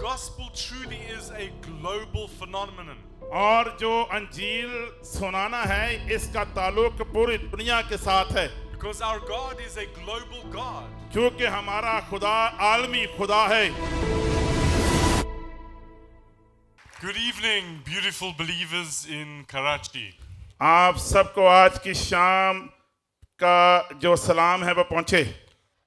gospel truly is a global phenomenon. और जो अंजील सुनाना है इसका ताल्लुक पूरी दुनिया के साथ है Because our God is a global God. क्योंकि हमारा खुदा आलमी खुदा है। Good evening, beautiful believers in Karachi. आप सबको आज की शाम का जो सलाम है वो पहुंचे।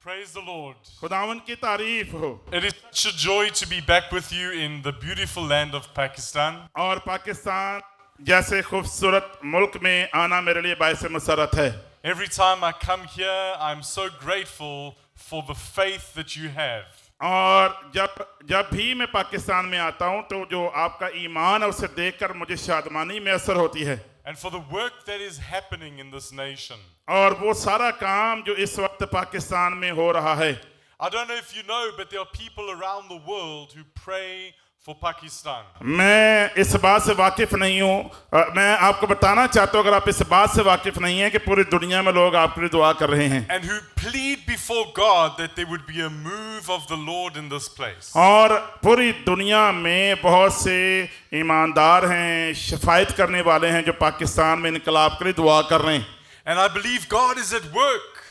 Praise the Lord. खुदावन की तारीफ हो। It is such a joy to be back with you in the beautiful land of Pakistan. और पाकिस्तान जैसे खूबसूरत मुल्क में आना मेरे लिए बाइस मुसरत है। Every time I come here, I'm so grateful for the faith that you have. और जब भी मैं पाकिस्तान में आता हूं तो जो आपका ईमान है उसे देखकर मुझे शादमानी मैसर होती है। And for the work that is happening in this nation. और वो सारा काम जो इस वक्त पाकिस्तान में हो रहा है। I don't know if you know, but there are people around the world who pray for Pakistan. मैं इस बात से वाकिफ नहीं हूँ। मैं आपको बताना चाहता हूँ अगर आप इस बात से वाकिफ नहीं हैं कि पूरी दुनिया में लोग आपके लिए दुआ कर रहे हैं। And who plead before God that there would be a move of the Lord in this place. और पूरी दुनिया में बहुत से ईमानदार हैं, शफायत करने वाले हैं जो पाकिस्तान में इनकलाब के लिए दुआ कर रहे हैं। And I believe God is at work.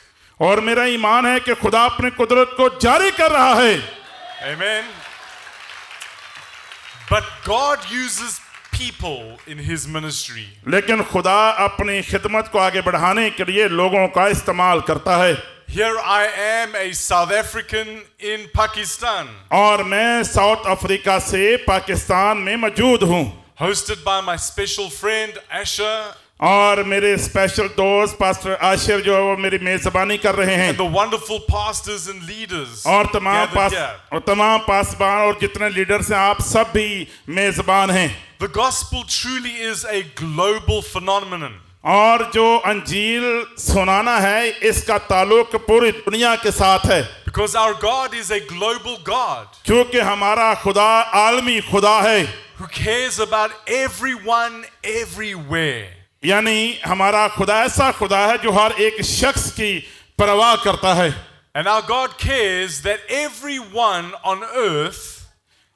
और मेरा ईमान है कि खुदा अपनी कुदरत को जारी कर रहा है। Amen. But God uses people in His ministry. लेकिन खुदा अपनी खिदमत को आगे बढ़ाने के लिए लोगों का इस्तेमाल करता है। Here I am, a South African in Pakistan. और मैं साउथ अफ्रीका से पाकिस्तान में मौजूद हूँ। Hosted by my special friend Asher. और मेरे स्पेशल दोस्त पास्टर आशिर जो वो मेरी मेजबानी कर रहे हैं। And the wonderful pastors and leaders. और तमाम पासबान और जितने लीडर्स हैं आप सब भी मेजबान हैं। The gospel truly is a global phenomenon. और जो अंजील सुनाना है इसका ताल्लुक पूरी दुनिया के साथ है। Because our God is a global God. क्योंकि हमारा खुदा आलमी खुदा है। Who cares about everyone everywhere. यानी हमारा खुदा ऐसा खुदा है जो हर एक शख्स की परवाह करता है। And our God cares that everyone on earth.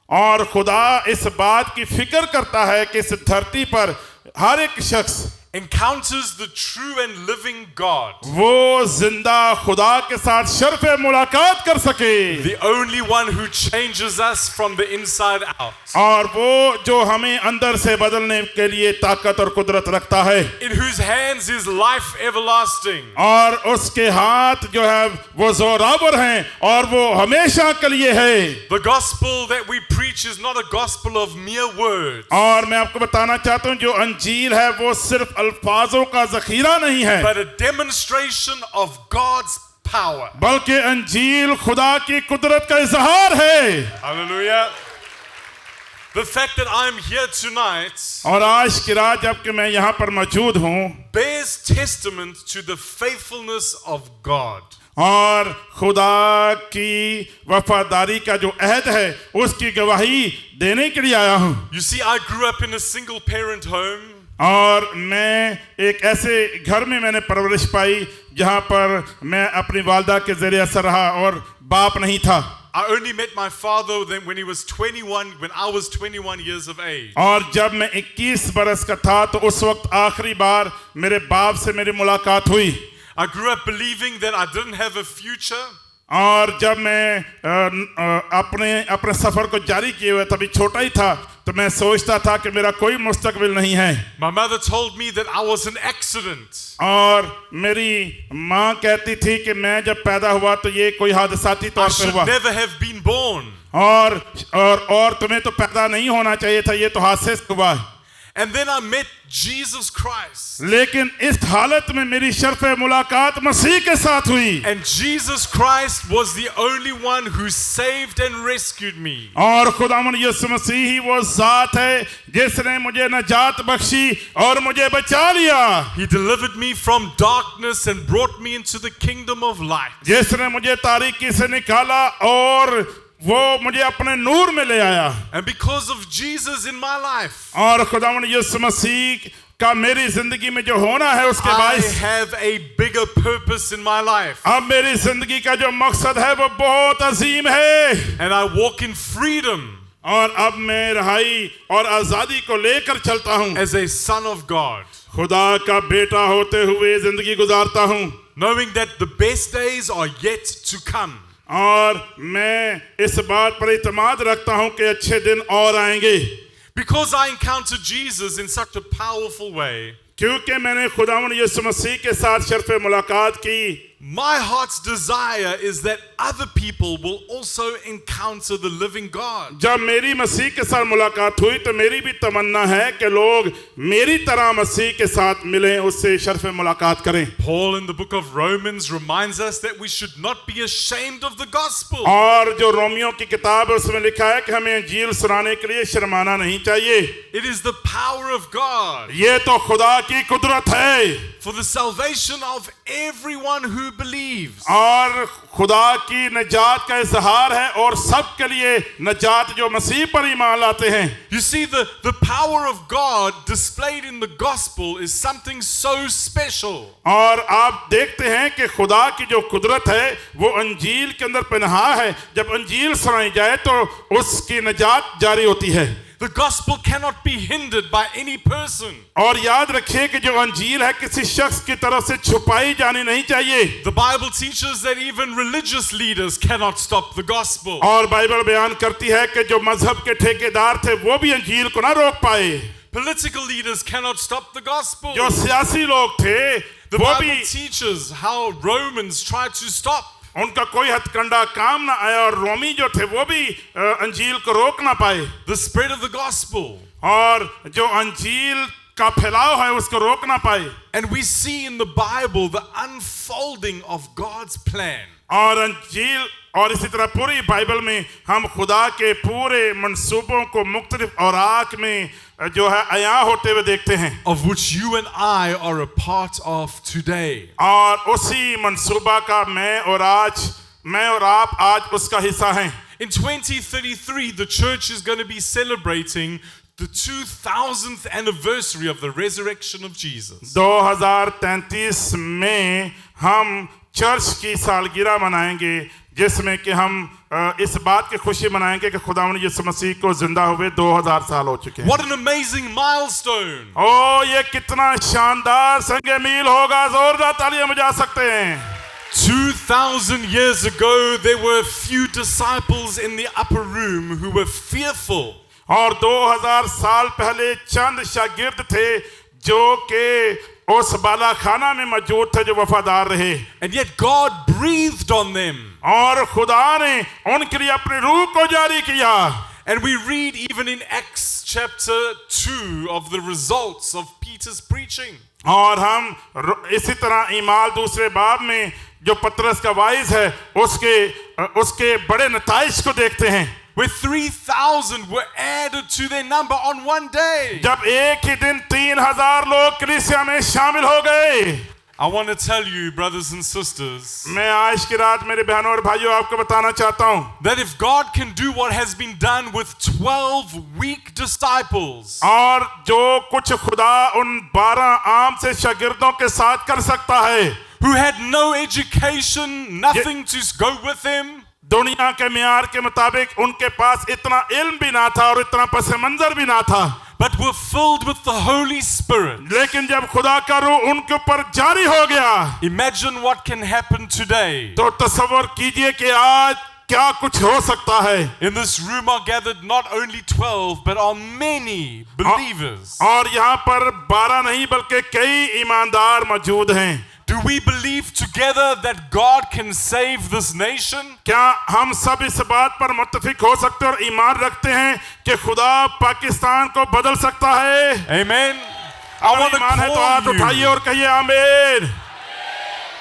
और खुदा इस बात की फिक्र करता है कि इस धरती पर हर एक शख्स encounters the true and living God. वो जिंदा खुदा के साथ शर्फ़े मुलाकात कर सके। The only one who changes us from the inside out. और वो जो हमें अंदर से बदलने के लिए ताकत और कुदरत रखता है। In whose hands is life everlasting. और उसके हाथ जो है वो जोरावर हैं और वो हमेशा के लिए है। The gospel that we preach is not a gospel of mere words. और मैं आपको बताना चाहता हूँ जो अंजील है वो सिर्फ अल्फाजों का ज़ख़ीरा नहीं है, but a demonstration of God's power. बल्कि अंजील खुदा की कुदरत का इज़हार है। Hallelujah. The fact that I'm here tonight और आज की रात जबकि मैं यहाँ पर मौजूद हूँ bears testament to the faithfulness of God. और खुदा की वफादारी का जो अहद है उसकी गवाही देने के लिए आया हूँ। You see, I grew up in a single parent home. और मैं एक ऐसे घर में मैंने परवरिश पाई जहाँ पर मैं अपनी वालदा के ज़रिए असर रहा और बाप नहीं था। I only met my father when he was 21, when I was 21 years of age. और जब मैं 21 बरस का था तो उस वक्त आखिरी बार मेरे बाप से मेरी मुलाकात हुई। I grew up believing that I didn't have a future. और जब मैं अपने सफ़र को जारी किए हुए तभी छोटा ही था तो मैं सोचता था कि मेरा कोई मुस्तकबिल नहीं है। My mother told me that I was an accident. और मेरी माँ कहती थी कि मैं जब पैदा हुआ तो ये कोई हादसाती I तौर पे should हुआ never have been born. और तुम्हें तो पैदा नहीं होना चाहिए था, ये तो हादसे से हुआ। And then I met Jesus Christ. लेकिन इस हालत में मेरी शर्फ़े मुलाकात मसीह के साथ हुई। And Jesus Christ was the only one who saved and rescued me. और खुदावंद यीशु मसीह ही वो ज़ात है जिसने मुझे नजात बख्शी और मुझे बचा लिया। He delivered me from darkness and brought me into the kingdom of light. जिसने मुझे तारीकी से निकाला और वो मुझे अपने नूर में ले आया। And because of Jesus in my life, और खुदावंद यीशु मसीह का मेरी जिंदगी में जो होना है उसके I bias have a bigger purpose in my life. अब मेरी जिंदगी का जो मकसद है वो बहुत अजीम है। And I walk in freedom. और अब मैं रहाई और आजादी को लेकर चलता हूँ, as a son of God, खुदा का बेटा होते हुए जिंदगी गुजारता हूँ, knowing that the best days are yet to come. और मैं इस बात पर इत्मीनान रखता हूँ कि अच्छे दिन और आएंगे, Because I encountered Jesus in such a powerful way, क्योंकि मैंने खुदावंद यीशु मसीह के साथ शर्फ़े मुलाकात की। my heart's desire is that other people will also encounter the living God. जब मेरी मसीह के साथ मुलाकात हुई तो मेरी भी तमन्ना है कि लोग मेरी तरह मसीह के साथ मिलें, उससे शर्फ़े मुलाकात करें। Paul in the book of Romans reminds us that we should not be ashamed of the gospel. और जो रोमियो की किताब है उसमें लिखा है कि हमें इंजील सुनाने के लिए शर्माना नहीं चाहिए। It is the power of God ये तो खुदा की कुदरत है, for the salvation of everyone who believes. और खुदा की नजात का इजहार है और सब के लिए नजात जो मसीह पर ईमान लाते हैं। You see, the power of God displayed in the gospel is something so special. और आप देखते हैं कि खुदा की जो कुदरत है वो अंजील के अंदर पनाह है। जब अंजील सुनाई जाए तो उसकी नजात जारी होती है। The gospel cannot be hindered by any person. और याद रखिए कि जो अंजील है किसी शख्स की तरफ से छुपाई जानी नहीं चाहिए। The Bible teaches that even religious leaders cannot stop the gospel. और बाइबल बयान करती है कि जो मजहब के ठेकेदार थे वो भी अंजील को ना रोक पाए। Political leaders cannot stop the gospel. जो सियासी लोग थे The वो Bible भी, teaches how Romans tried to stop. उनका कोई हथकंडा काम ना आया और रोमी जो थे वो भी अंजील को रोक ना पाए। The spread of the gospel. और जो अंजील का फैलाव है उसको रोक ना पाए। And we see in the Bible the unfolding of God's plan. और अंजील और इसी तरह पूरी बाइबल में हम खुदा के पूरे मंसूबों को मुख्तलिफ औराक में जो है अया होते हुए देखते हैं, Of which you and I are a part of today. और उसी मंसूबा का मैं और आप आज उसका हिस्सा हैं। In 2033, the church is going to be celebrating the 2000th anniversary of the resurrection of Jesus. 2033 में हम चर्च की सालगिरह मनाएंगे, जिसमें कि हम इस बात की खुशी मनाएंगे कि खुदावंद यीशु मसीह को जिंदा हुए 2000 साल हो चुके हैं। What an amazing milestone! ओ ये कितना शानदार संगे मील होगा, जोरदार तालियां बजा सकते हैं। 2000 years ago, there were few disciples in the upper room who were fearful. और 2000 साल पहले चंद शागिर्द थे जो कि उस बाला खाना में मौजूद थे, जो वफादार रहे। And yet God breathed on them. और खुदा ने उनके लिए अपनी रूह को जारी किया। And we read even in Acts chapter 2 of the results of Peter's preaching. और हम इसी तरह ईमाल दूसरे बाब में जो पतरस का वाइज है उसके बड़े नताइज को देखते हैं, Where 3,000 were added to their number on one day. जब एक ही दिन 3000 लोग कलीसिया में शामिल हो गए। I want to tell you, brothers and sisters, मैं आज की रात मेरे बहनों और भाइयों आपको बताना चाहता हूं that if God can do what has been done with 12 weak disciples, और जो कुछ खुदा उन 12 आम से शागिर्दों के साथ कर सकता है, who had no education, nothing to go with him, दुनिया के मियार के मुताबिक उनके पास इतना इल्म भी ना था और इतना पस मंजर भी ना था, but were filled with the Holy Spirit. लेकिन जब खुदा का रूह उनके ऊपर जारी हो गया, Imagine what can happen today. तो तसव्वुर कीजिए कि आज क्या कुछ हो सकता है। In this room are gathered not only 12, but are many believers. और यहाँ पर 12 नहीं बल्कि कई ईमानदार मौजूद हैं। Do we believe together that God can save this nation? क्या हम सब इस बात पर मुत्तफिक हो सकते और ईमान रखते हैं कि खुदा पाकिस्तान को बदल सकता है? Amen. I want to ईमान है तो हाथ उठाइए call और कहिए आमीन।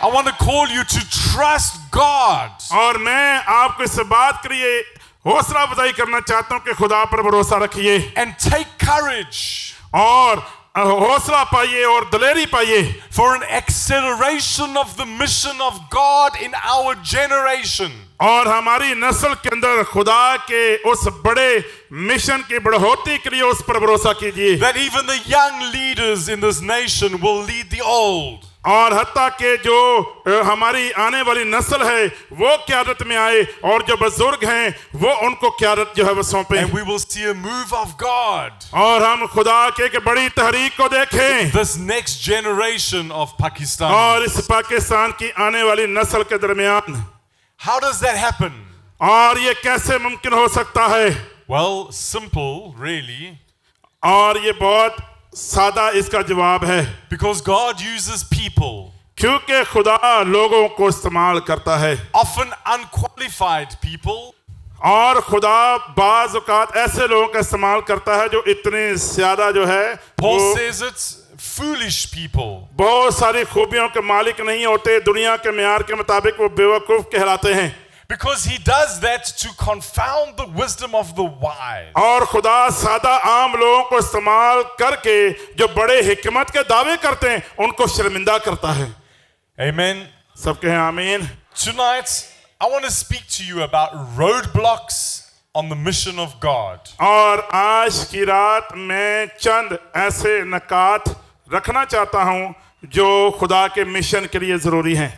I want to call you to trust God. और मैं आपको इस बात के लिए हौसला अफजाई करना चाहता हूं कि खुदा पर भरोसा रखिए And take courage और हौसला पाइए और दलेरी पाइए for an acceleration of the mission of God in our generation. और हमारी नस्ल के अंदर खुदा के उस बड़े मिशन की बढ़ोतरी के लिए उस पर भरोसा कीजिए That even the young leaders in this nation will lead the old. और हत्ता के जो हमारी आने वाली नस्ल है वो क़यादत में आए और जो बुजुर्ग हैं वो उनको क़यादत जो है वो सौंपे And we will see a move of God. और हम खुदा के एक बड़ी तहरीक को देखें This next generation of Pakistan. और इस पाकिस्तान की आने वाली नस्ल के दरमियान How does that happen? और ये कैसे मुमकिन हो सकता है Well, simple, really. और ये बहुत सादा इसका जवाब है Because God uses people, क्योंकि खुदा लोगों को इस्तेमाल करता है often unqualified people, और खुदा बाज़ औक़ात ऐसे लोगों का इस्तेमाल करता है जो इतने ज्यादा जो है Paul वो says it's foolish people. बहुत सारी खूबियों के मालिक नहीं होते दुनिया के मेयार के मुताबिक वो बेवकूफ कहलाते हैं Because he does that to confound the wisdom of the wise. और खुदा सादा आम लोगों को इस्तेमाल करके जो बड़े हिकमत के दावे करते हैं उनको शर्मिंदा करता है Amen. सब कहें आमीन Tonight, I want to speak to you about roadblocks on the mission of God. और आज की रात मैं चंद ऐसे नकात रखना चाहता हूं जो खुदा के मिशन के लिए जरूरी हैं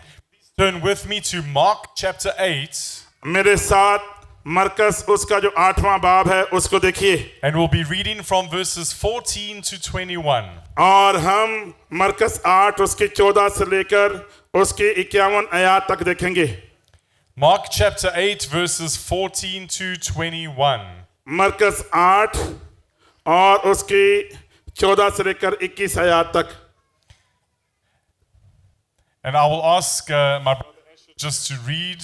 Turn with me to Mark chapter 8, मेरे साथ मरकस उसका जो 8वां बाब है उसको देखिए and we'll be reading from verses 14 to 21. और हम मरकस 8 उसकी 14 से लेकर उसकी 51 आयत तक देखेंगे Mark chapter 8, verses 14 to 21. मरकस 8 और उसकी 14 से लेकर 21 आयत तक And I will ask my brother Asher just to read.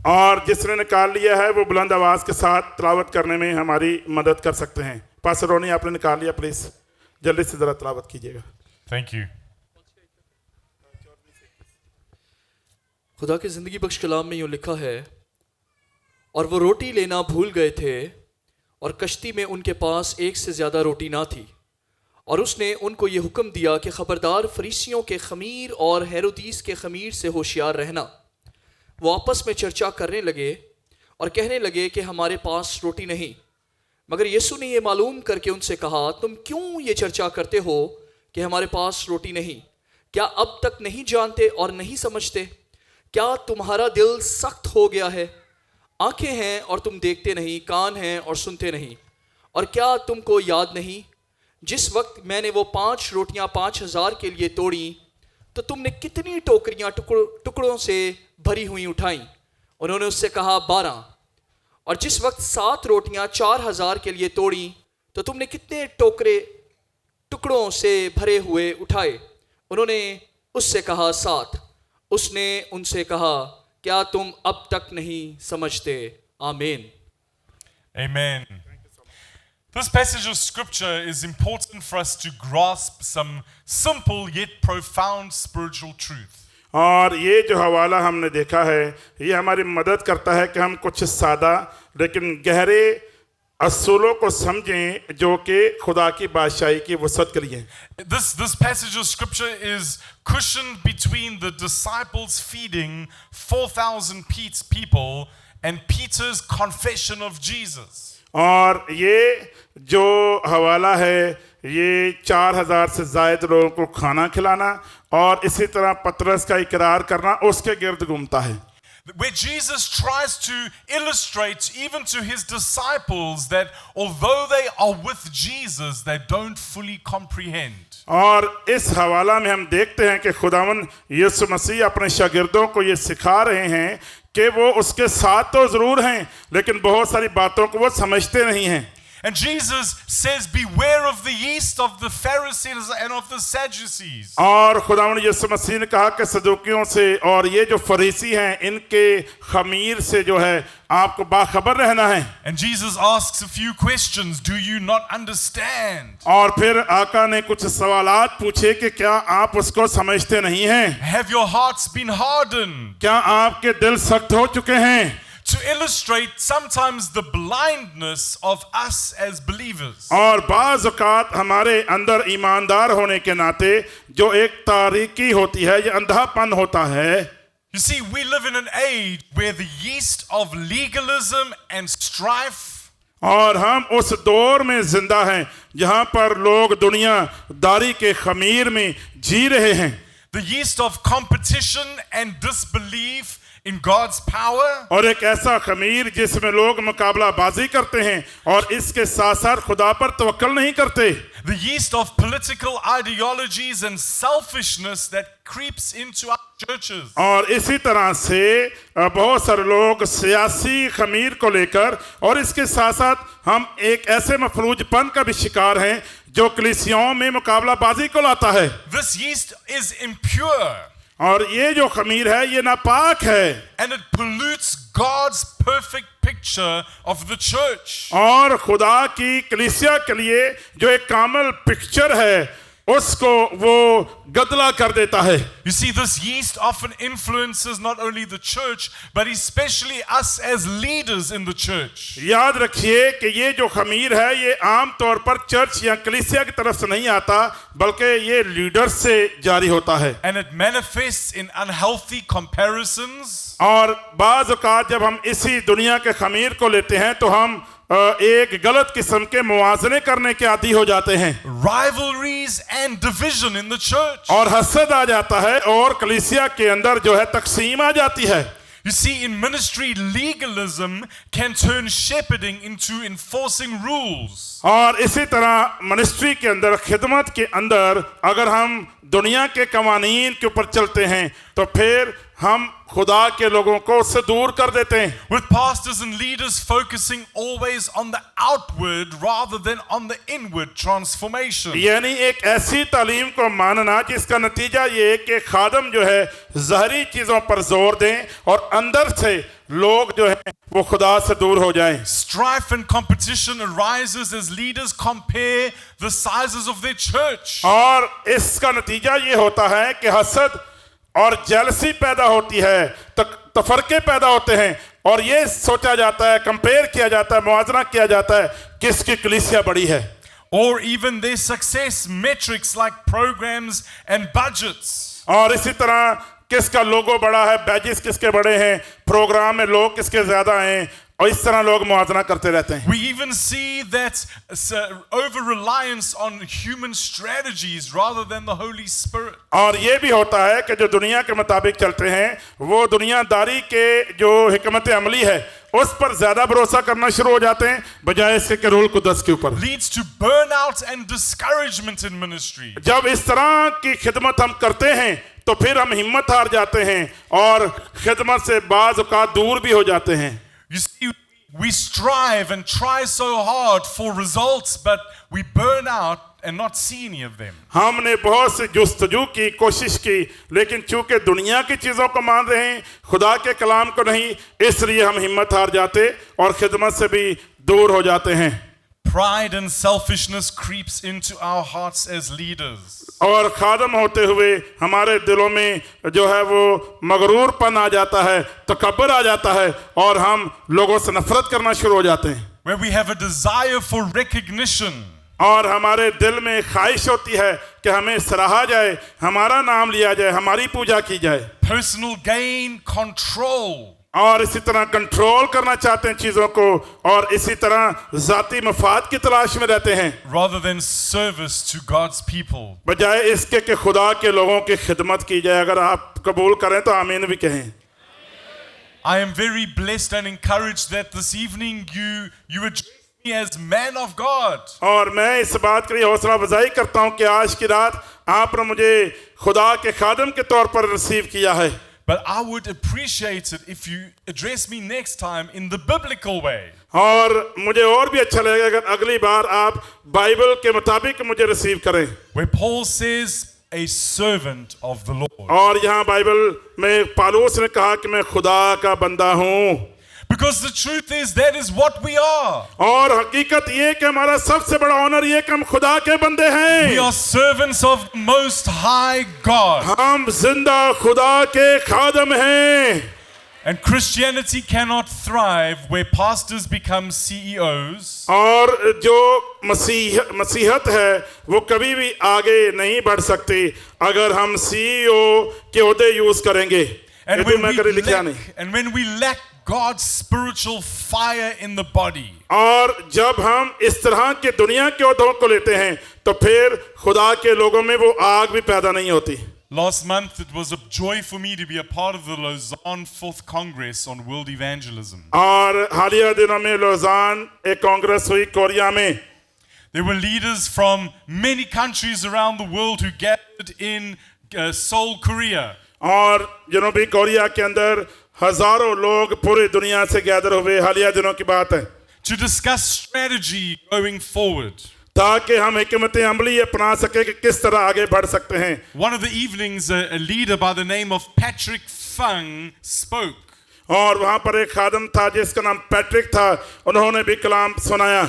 और जिसने निकाल लिया है वो बुलंद आवाज के साथ तिलावत करने में हमारी मदद कर सकते हैं पास्टर रोनी आपने निकाल लिया प्लीज जल्दी से जरा तिलावत कीजिएगा Thank you. खुदा के ज़िंदगी बख्श कलाम में यूँ लिखा है और वो रोटी लेना भूल गए थे और कश्ती में उनके पास एक से ज़्यादा रोटी ना थी और उसने उनको ये हुक्म दिया कि ख़बरदार फरीसियों के खमीर और हेरोदीस के खमीर से होशियार रहना वो आपस में चर्चा करने लगे और कहने लगे कि हमारे पास रोटी नहीं मगर यीशु ने ये मालूम करके उनसे कहा तुम क्यों ये चर्चा करते हो कि हमारे पास रोटी नहीं क्या अब तक नहीं जानते और नहीं समझते क्या तुम्हारा दिल सख्त हो गया है आंखें हैं और तुम देखते नहीं कान हैं और सुनते नहीं और क्या तुमको याद नहीं जिस वक्त मैंने वो 5 रोटियां 5,000 के लिए तोड़ी तो तुमने कितनी टोकरियां टुकड़ों से भरी हुई उठाई उन्होंने उससे कहा 12 और जिस वक्त 7 रोटियां 4,000 के लिए तोड़ी तो तुमने कितने टुकड़ों से भरे हुए उठाए उन्होंने उससे कहा 7 उसने उनसे कहा क्या तुम अब तक नहीं समझते आमीन Amen. This passage of scripture is important for us to grasp some simple yet profound spiritual truth. और ये जो हवाला हमने देखा है ये हमारी मदद करता है कि हम कुछ सादा लेकिन गहरे असूलों को समझें जो कि खुदा की बादशाही की वसअत के लिए This passage of scripture is cushioned between the disciples feeding 4,000 people and Peter's confession of Jesus. और ये जो हवाला है ये 4,000 से ज़ायद लोगों को खाना खिलाना और इसी तरह पतरस का इकरार करना उसके गिर्द घूमता है Where Jesus tries to illustrate even to his disciples that although they are with Jesus, they don't fully comprehend. और इस हवाला में हम देखते हैं कि खुदावन यीशु मसीह अपने शागिर्दों को ये सिखा रहे हैं कि वो उसके साथ तो जरूर हैं लेकिन बहुत सारी बातों को वो समझते नहीं हैं And Jesus says, beware of the yeast of the Pharisees and of the Sadducees. और खुदावन यीशु मसीह ने कहा कि सदूकियों से और ये जो फरीसी हैं इनके खमीर से जो है आपको बाखबर रहना है And Jesus asks a few questions. Do you not understand? और फिर आका ने कुछ सवालात पूछे कि क्या आप उसको समझते नहीं हैं Have your hearts been hardened? क्या आपके दिल सख्त हो चुके हैं To illustrate sometimes the blindness of us as believers. और बाज़ औक़ात हमारे अंदर ईमानदार होने के नाते जो एक तारीकी होती है ये अंधापन होता है You see, we live in an age where the yeast of legalism and strife और हम उस दौर में जिंदा हैं जहां पर लोग दुनिया दारी के खमीर में जी रहे हैं the yeast of competition and disbelief in God's power, और एक ऐसा खमीर जिसमें लोग मुकाबलाबाजी करते हैं और इसके साथ साथ खुदा पर तवक्कल नहीं करते, the yeast of political ideologies and selfishness that creeps into our churches. और इसी तरह से बहुत सारे लोग सियासी खमीर को लेकर और इसके साथ साथ हम एक ऐसे मफलूजपन का भी शिकार हैं जो कलीसियाओं में मुकाबलाबाजी को लाता है। This yeast is impure और ये जो खमीर है ये नापाक है and it pollutes God's perfect picture of the church. और खुदा की कलीसिया के लिए जो एक कामिल पिक्चर है उसको वो गदला कर देता है। You see, this yeast often influences not only the church, but especially us as leaders in the church. याद रखिए कि ये जो खमीर है ये आम तौर पर चर्च या कलीसिया की तरफ से नहीं आता बल्कि ये लीडर से जारी होता है। And it manifests in unhealthy comparisons, और बाज़ औक़ात जब हम इसी दुनिया के खमीर को लेते हैं तो हम एक गलत किस्म के मुवाज़ने करने के आदी हो जाते हैं rivalries and division in the church. और हसद आ जाता है और कलीसिया के अंदर जो है तकसीम आ जाती है। You see, in ministry, legalism can turn shepherding into enforcing rules. और इसी तरह मिनिस्ट्री के अंदर खिदमत के अंदर अगर हम दुनिया के कवानीन के ऊपर चलते हैं तो फिर हम खुदा के लोगों को उससे दूर कर देते हैं। With pastors and leaders focusing always on the outward rather than on the inward transformation. यानी एक ऐसी तालीम को मानना जिसका नतीजा ये कि खादम जो है ज़ाहरी चीज़ों पर जोर दें और अंदर से लोग जो है वो खुदा से दूर हो जाएं। Strife and competition arises as leaders compare the sizes of their church. और इसका नतीजा ये होता है कि हसद और जेलसी पैदा होती है, तफरके पैदा होते हैं और ये सोचा जाता है, कंपेयर किया जाता है, मुआवजा किया जाता है किसकी कलीसिया बड़ी है। Or even their success metrics like programs and budgets. और इसी तरह किसका लोगो बड़ा है, बैजेस किसके बड़े हैं, प्रोग्राम में लोग किसके ज्यादा हैं और इस तरह लोग मुआवजा करते रहते हैं। We even see that over-reliance on human strategies rather than the Holy Spirit. और ये भी होता है कि जो दुनिया के मुताबिक चलते हैं वो दुनियादारी के जो हिकमत अमली है उस पर ज्यादा भरोसा करना शुरू हो जाते हैं बजाय इसके कि रूल कुदस के ऊपर। Leads to burnout and discouragement in ministry. जब इस तरह की खिदमत हम करते हैं तो फिर हम हिम्मत हार जाते हैं और खिदमत से बाज़ औक़ात दूर भी हो जाते हैं। You see, we strive and try so hard for results, but we burn out and not see any of them. हमने बहुत सी जुस्तजू की कोशिश की लेकिन चूंकि दुनिया की चीज़ों को मान रहे हैं खुदा के कलाम को नहीं, इसलिए हम हिम्मत हार जाते और खिदमत से भी दूर हो जाते हैं। Pride and selfishness creeps into our hearts as leaders. और खादम होते हुए हमारे दिलों में जो है वो मगरूरपन आ जाता है, तकब्बुर आ जाता है और हम लोगों से नफरत करना शुरू हो जाते हैं। Where we have a desire for recognition. और हमारे दिल में ख्वाहिश होती है कि हमें सराहा जाए, हमारा नाम लिया जाए, हमारी पूजा की जाए। Personal gain, control. और इसी तरह कंट्रोल करना चाहते हैं चीज़ों को और इसी तरह ज़ाती मफाद की तलाश में रहते हैं rather than service to God's people. बजाय इसके कि खुदा के लोगों की खिदमत की जाए। अगर आप कबूल करें तो आमीन भी कहें। I am very blessed and encouraged that this evening you address me as man of God. और मैं इस बात के लिए हौसला अफजाई करता हूँ कि आज की रात आपने मुझे खुदा के खादम के तौर पर रिसीव किया है। But I would appreciate it if you address me next time in the biblical way. और मुझे और भी अच्छा लगेगा अगर अगली बार आप बाइबल के मुताबिक मुझे रिसीव करें। Where Paul says, a servant of the Lord. और यहाँ बाइबल में पौलुस ने कहा कि मैं खुदा का बंदा हूँ। Because the truth is that is what we are. और हकीकत ये कि हमारा सबसे बड़ा ऑनर ये कि हम खुदा के बंदे हैं। We are servants of Most High God. हम जिंदा खुदा के खादम हैं। And Christianity cannot thrive where pastors become CEOs. और जो मसीहत है वो कभी भी आगे नहीं बढ़ सकती अगर हम CEO के ओहदे यूज करेंगे। And when we lack God's spiritual fire in the body. और जब हम इस तरह के दुनिया के ओहदों को लेते हैं तो फिर खुदा के लोगों में वो आग भी पैदा नहीं होती। Last month, it was a joy for me to be a part of the Lausanne 4th Congress on World Evangelism. और हालिया दिनों में लौज़ान एक कांग्रेस हुई कोरिया में. There were leaders from many countries around the world who gathered in Seoul, Korea. और जनूबी Korea के अंदर हजारों लोग पूरी दुनिया से गैदर हुए. हालिया दिनों की बात है. To discuss strategy going forward. ताकि हम हिकमत अमली अपना सके कि किस तरह आगे बढ़ सकते हैं. One of the evenings, a leader by the name of Patrick Fung spoke. और वहाँ पर एक खादम था जिसका नाम पैट्रिक था. उन्होंने भी कलाम सुनाया.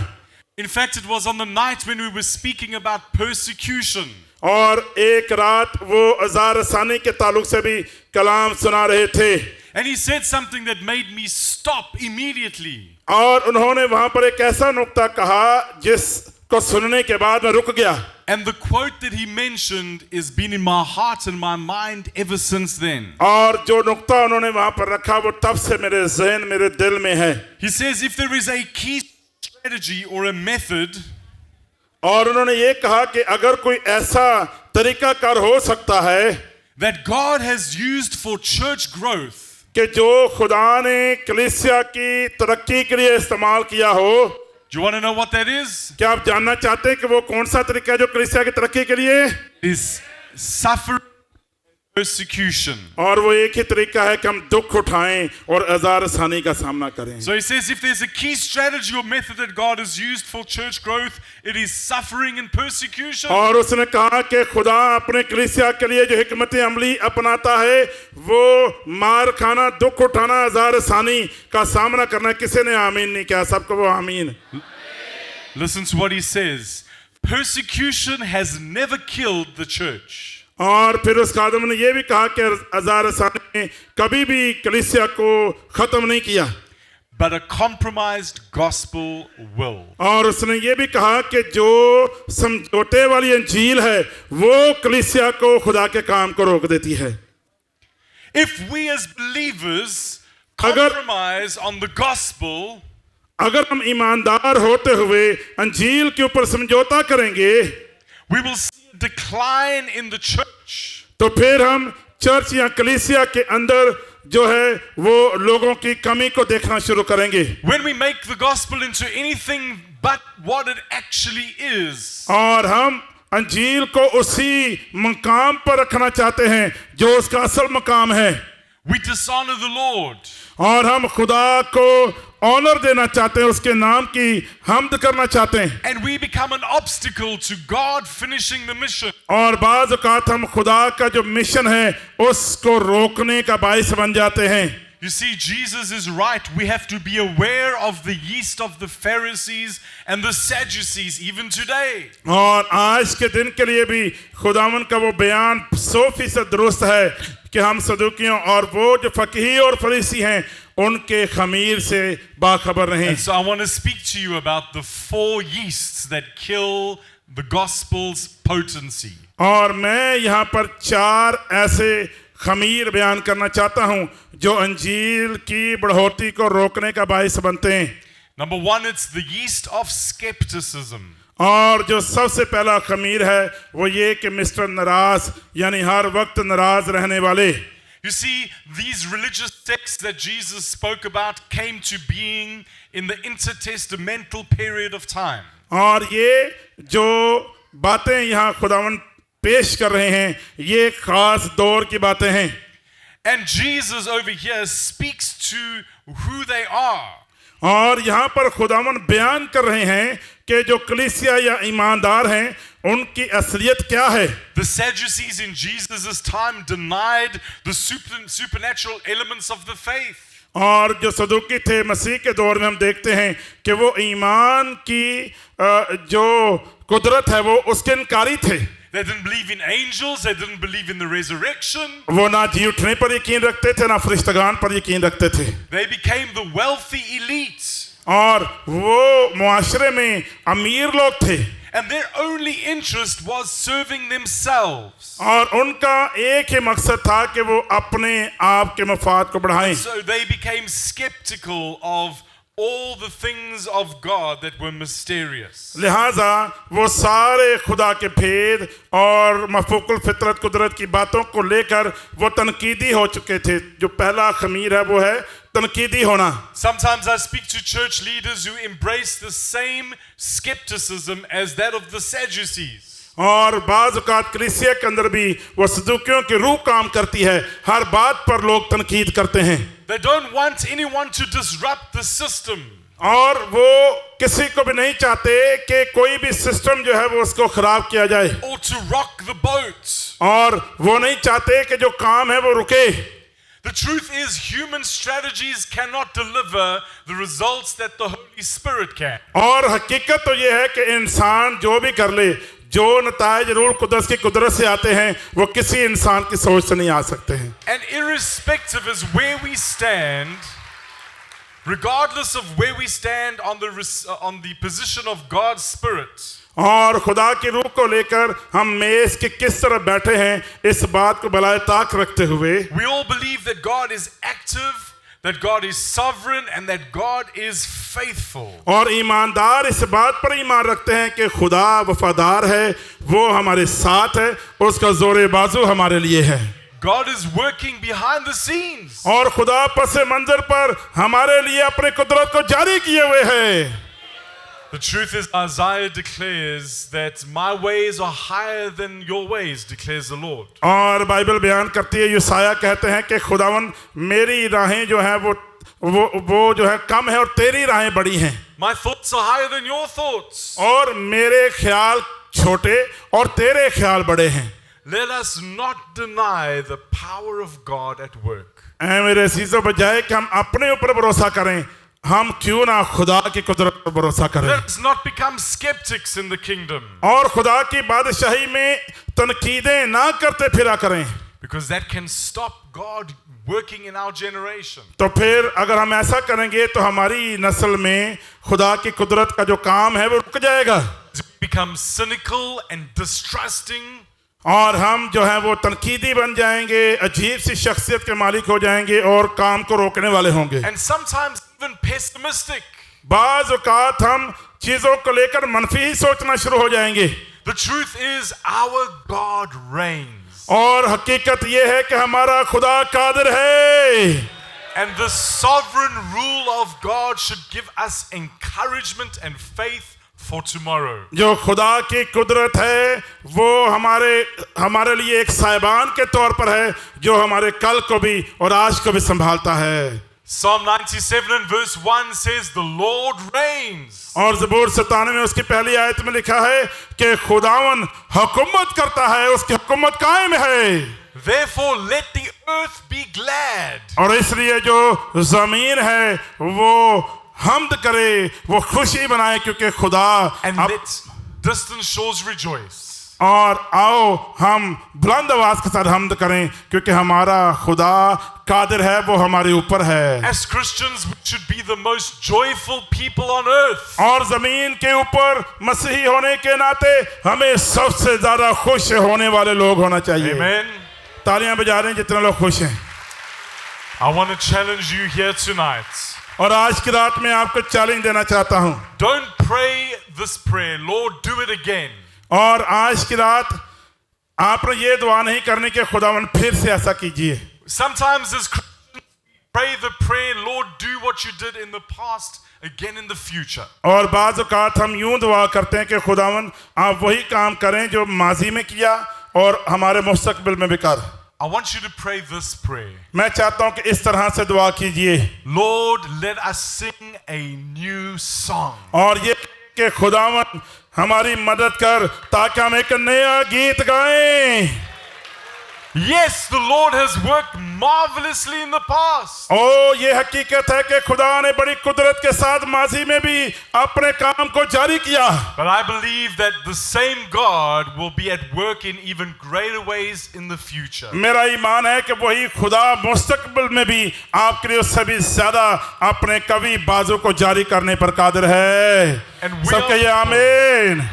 In fact, it was on the night when we were speaking about persecution. और एक रात वो अज़ार सानी के ताल्लुक से भी कलाम सुना रहे थे. And he said something that made me stop immediately. और उन्होंने वहाँ पर एक ऐसा नुक्ता कहा जिसको सुनने के बाद मैं रुक गया. And the quote that he mentioned has been in my heart and my mind ever since then. और जो नुक्ता उन्होंने वहाँ पर रखा वो तब से मेरे ज़हन मेरे दिल में है. He says if there is a key strategy or a method और उन्होंने ये कहा कि अगर कोई ऐसा तरीकाकार हो सकता है that God has used for church growth, कि जो खुदा ने कलीसिया की तरक्की के लिए इस्तेमाल किया हो. do you want to know what that is? क्या आप जानना चाहते हैं कि वो कौन सा तरीका है जो कलीसिया की तरक्की के लिए? Is suffering persecution. और वो एक ही तरीका है कि हम दुख उठाएं और अज़ार सानी का सामना करें. So he says if there's a key strategy or method that God has used for church growth, it is suffering and persecution. और उसने कहा कि खुदा अपने कलीसिया के लिए जो हिकमत अमली अपनाता है वो मार खाना, दुख उठाना, अज़ार सानी का सामना करना. किसी ने आमीन नहीं किया? सबको वो आमीन. Listen to what he says. Persecution has never killed the church. और फिर उस खादम ने ये भी कहा कि अज़ार सानी ने कभी भी कलीसिया को खत्म नहीं किया. But a compromised gospel will. और उसने ये भी कहा कि जो समझौते वाली अंजील है वो कलीसिया को खुदा के काम को रोक देती है. If we as believers compromise on the gospel, अगर हम ईमानदार होते हुए अंजील के ऊपर समझौता करेंगे we will see a decline in the church. तो फिर हम चर्च या कलीसिया के अंदर जो है वो लोगों की कमी को देखना शुरू करेंगे. When we make the gospel into anything but what it actually is, और हम अंजील को उसी मकाम पर रखना चाहते हैं जो उसका असल मकाम है. we dishonor the Lord. और हम खुदा को ऑनर देना चाहते हैं, उसके नाम की हमद करना चाहते हैं. And we become an obstacle to God finishing the mission. और बाज़ औक़ात हम खुदा का जो मिशन है उसको रोकने का बाइस बन जाते हैं. You see, Jesus is right. We have to be aware of the yeast of the Pharisees and the Sadducees even today. और आज के दिन के लिए भी खुदावन का वो बयान 100% दुरुस्त है कि हम सदूकियों और वो जो फकीही और फरीसी हैं उनके खमीर से बाखबर रहें. And so I want to speak to you about the 4 yeasts that kill the gospel's potency. और मैं यहाँ पर 4 ऐसे खमीर बयान करना चाहता हूँ जो अंजील की बढ़ोतरी को रोकने का बाइस बनते हैं. Number 1, it's the yeast of skepticism. और जो सबसे पहला खमीर है वो ये कि मिस्टर नाराज यानी हर वक्त नाराज रहने वाले. You see, these religious texts that Jesus spoke about came to being in the intertestamental period of time. और ये जो बातें यहाँ खुदावन पेश कर रहे हैं ये खास दौर की बातें हैं. And Jesus over here speaks to who they are. और यहाँ पर खुदावन बयान कर रहे हैं कि जो कलीसिया या ईमानदार हैं उनकी असलियत क्या है. The Sadducees in Jesus' time denied the supernatural elements of the faith. और जो सदूकी थे मसीह के दौर में हम देखते हैं कि वो ईमान की जो कुदरत है वो उसके इनकारी थे. They didn't believe in angels. They didn't believe in the resurrection. वो ना जी उठने पर यकीन रखते थे ना फरिश्तगान पर यकीन रखते थे. They became the wealthy elite. और वो मुआशरे में अमीर लोग थे. And their only interest was serving themselves. और उनका एक ही मकसद था कि वो अपने आप के मफाद को बढ़ाएं. So they became skeptical of all the things of God that were mysterious. लिहाजा वो सारे खुदा के भेद और मफूकुल फितरत कुदरत की बातों को लेकर वो तनकीदी हो चुके थे। जो पहला खमीर है वो है तनकीदी होना। Sometimes I speak to church leaders who embrace the same skepticism as that of the Sadducees. और बाज़ औक़ात कलीसिया के अंदर भी वो सदूकियों की रूह काम करती है, हर बात पर लोग तनकीद करते हैं। They don't want anyone to disrupt the system. और वो किसी को भी नहीं चाहते कि कोई भी सिस्टम जो है वो उसको खराब किया जाए, Or to rock the boat. और वो नहीं चाहते कि जो काम है वो रुके। The truth is, human strategies cannot deliver the results that the Holy Spirit can. और हकीकत तो ये है कि इंसान जो भी कर ले, जो नतायज रूह कुदस की कुदरत से आते हैं वो किसी इंसान की सोच से नहीं आ सकते हैं। And irrespective of where we stand, regardless of where we stand on the position of God's Spirit, और खुदा की रूह को लेकर हम मेज के किस तरह बैठे हैं इस बात को बलाए ताक रखते हुए we all believe that God is active, that God is sovereign, and that God is faithful. और ईमानदार इस बात पर ईमान रखते हैं कि खुदा वफादार है, वो हमारे साथ है, उसका जोरे बाजू हमारे लिए है। God is working behind the scenes. और खुदा पस मंजर पर हमारे लिए अपने कुदरत को जारी किए हुए है। The truth is, Isaiah declares that my ways are higher than your ways, declares the Lord. और बाइबल बयान करती है, यूसाया कहते हैं कि खुदावन मेरी राहें जो हैं वो जो है कम है और तेरी राहें बड़ी हैं। My thoughts are higher than your thoughts. और मेरे ख्याल छोटे और तेरे ख्याल बड़े हैं। Let us not deny the power of God at work. ऐ मेरे अजीजों, बजाय कि हम अपने ऊपर भरोसा करें, हम क्यों ना खुदा की कुदरत पर भरोसा करें। Let us not become skeptics in the kingdom. और खुदा की बादशाही में तनकीदें ना करते फिरा करें, Because that can stop God working in our generation. तो फिर अगर हम ऐसा करेंगे तो हमारी नस्ल में खुदा की कुदरत का जो काम है वो रुक जाएगा। Become cynical and distrusting. और हम जो है वो तनकीदी बन जाएंगे, अजीब सी शख्सियत के मालिक हो जाएंगे और काम को रोकने वाले होंगे। And sometimes even pessimistic. बाज़ औक़ात हम चीजों को लेकर मनफी ही सोचना शुरू हो जाएंगे। The truth is, our God reigns. और हकीकत ये है कि हमारा खुदा कादिर है। And the sovereign rule of God should give us encouragement and faith for tomorrow. जो खुदा की कुदरत है वो हमारे लिए एक साहिबान के तौर पर है जो हमारे कल को भी और आज को भी संभालता है। Psalm 97 and verse 1 says, the Lord reigns. और ज़बूर 97 में उसकी पहली आयत में लिखा है कि खुदावन हुकूमत करता है, उसकी हुकूमत कायम है। Therefore let the earth be glad. और इसलिए जो ज़मीन है वो हमद करे, वो खुशी बनाए, क्योंकि खुदा And let distant shores rejoice. और आओ हम बुलंद आवाज के साथ हमद करें, क्योंकि हमारा खुदा कादिर है, वो हमारे ऊपर है। As Christians, we should be the most joyful people on earth. और जमीन के ऊपर मसीही होने के नाते हमें सबसे ज्यादा खुश होने वाले लोग होना चाहिए। Amen. तालियां बजा रहे हैं जितने लोग खुश हैं। I want to challenge you here tonight. और आज की रात में आपको चैलेंज देना चाहता हूं। Don't pray this prayer, Lord, do it again. और आज की रात आपने ये दुआ नहीं करनी कि खुदावन फिर से ऐसा कीजिए। Sometimes as Christians, we pray the prayer, Lord, do what you did in the past again in the future. और बाज़ औक़ात हम यूं दुआ करते हैं कि खुदावन आप वही काम करें जो माजी में किया और हमारे मुस्तकबिल में भी कर। I want you to pray this prayer. मैं चाहता हूं कि इस तरह से दुआ कीजिए, Lord, let us sing a new song. और ये कि खुदावन हमारी मदद कर ताकि हम एक नया गीत गाएं। Yes, the Lord has worked marvelously in the past. ओ ये हकीकत है कि खुदा ने बड़ी कुदरत के साथ माजी में भी अपने काम को जारी किया। But I believe that the same God will be at work in even greater ways in the future. मेरा ईमान है कि वही खुदा मुस्तकबिल में भी आपके लिए उससे भी ज्यादा अपने कवि बाजू को जारी करने पर कादिर है। सब कहिए आमीन।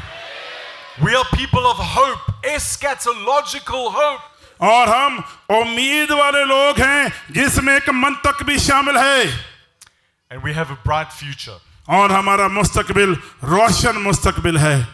We are people of hope, eschatological hope. और हम उम्मीद वाले लोग हैं जिसमें एक मंतक भी शामिल है। and we have a bright future. और हमारा मुस्तकबिल रोशन मुस्तकबिल है।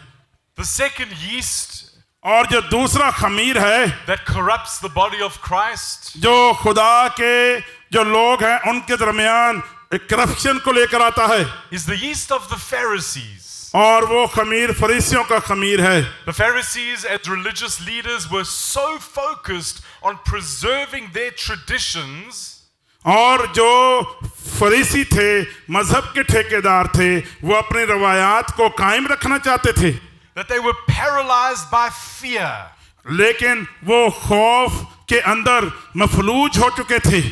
The second yeast और जो दूसरा खमीर है that corrupts the body of Christ जो खुदा के जो लोग हैं उनके दरमियान एक करप्शन को लेकर आता है, is the yeast of the Pharisees. और वो खमीर फरीसियों का खमीर है। The Pharisees, as religious leaders, were so focused on preserving their traditions और जो फरीसी थे, मजहब के ठेकेदार थे, वो अपनी रवायात को कायम रखना चाहते थे, that they were paralyzed by fear. लेकिन वो खौफ के अंदर मफलूज हो चुके थे,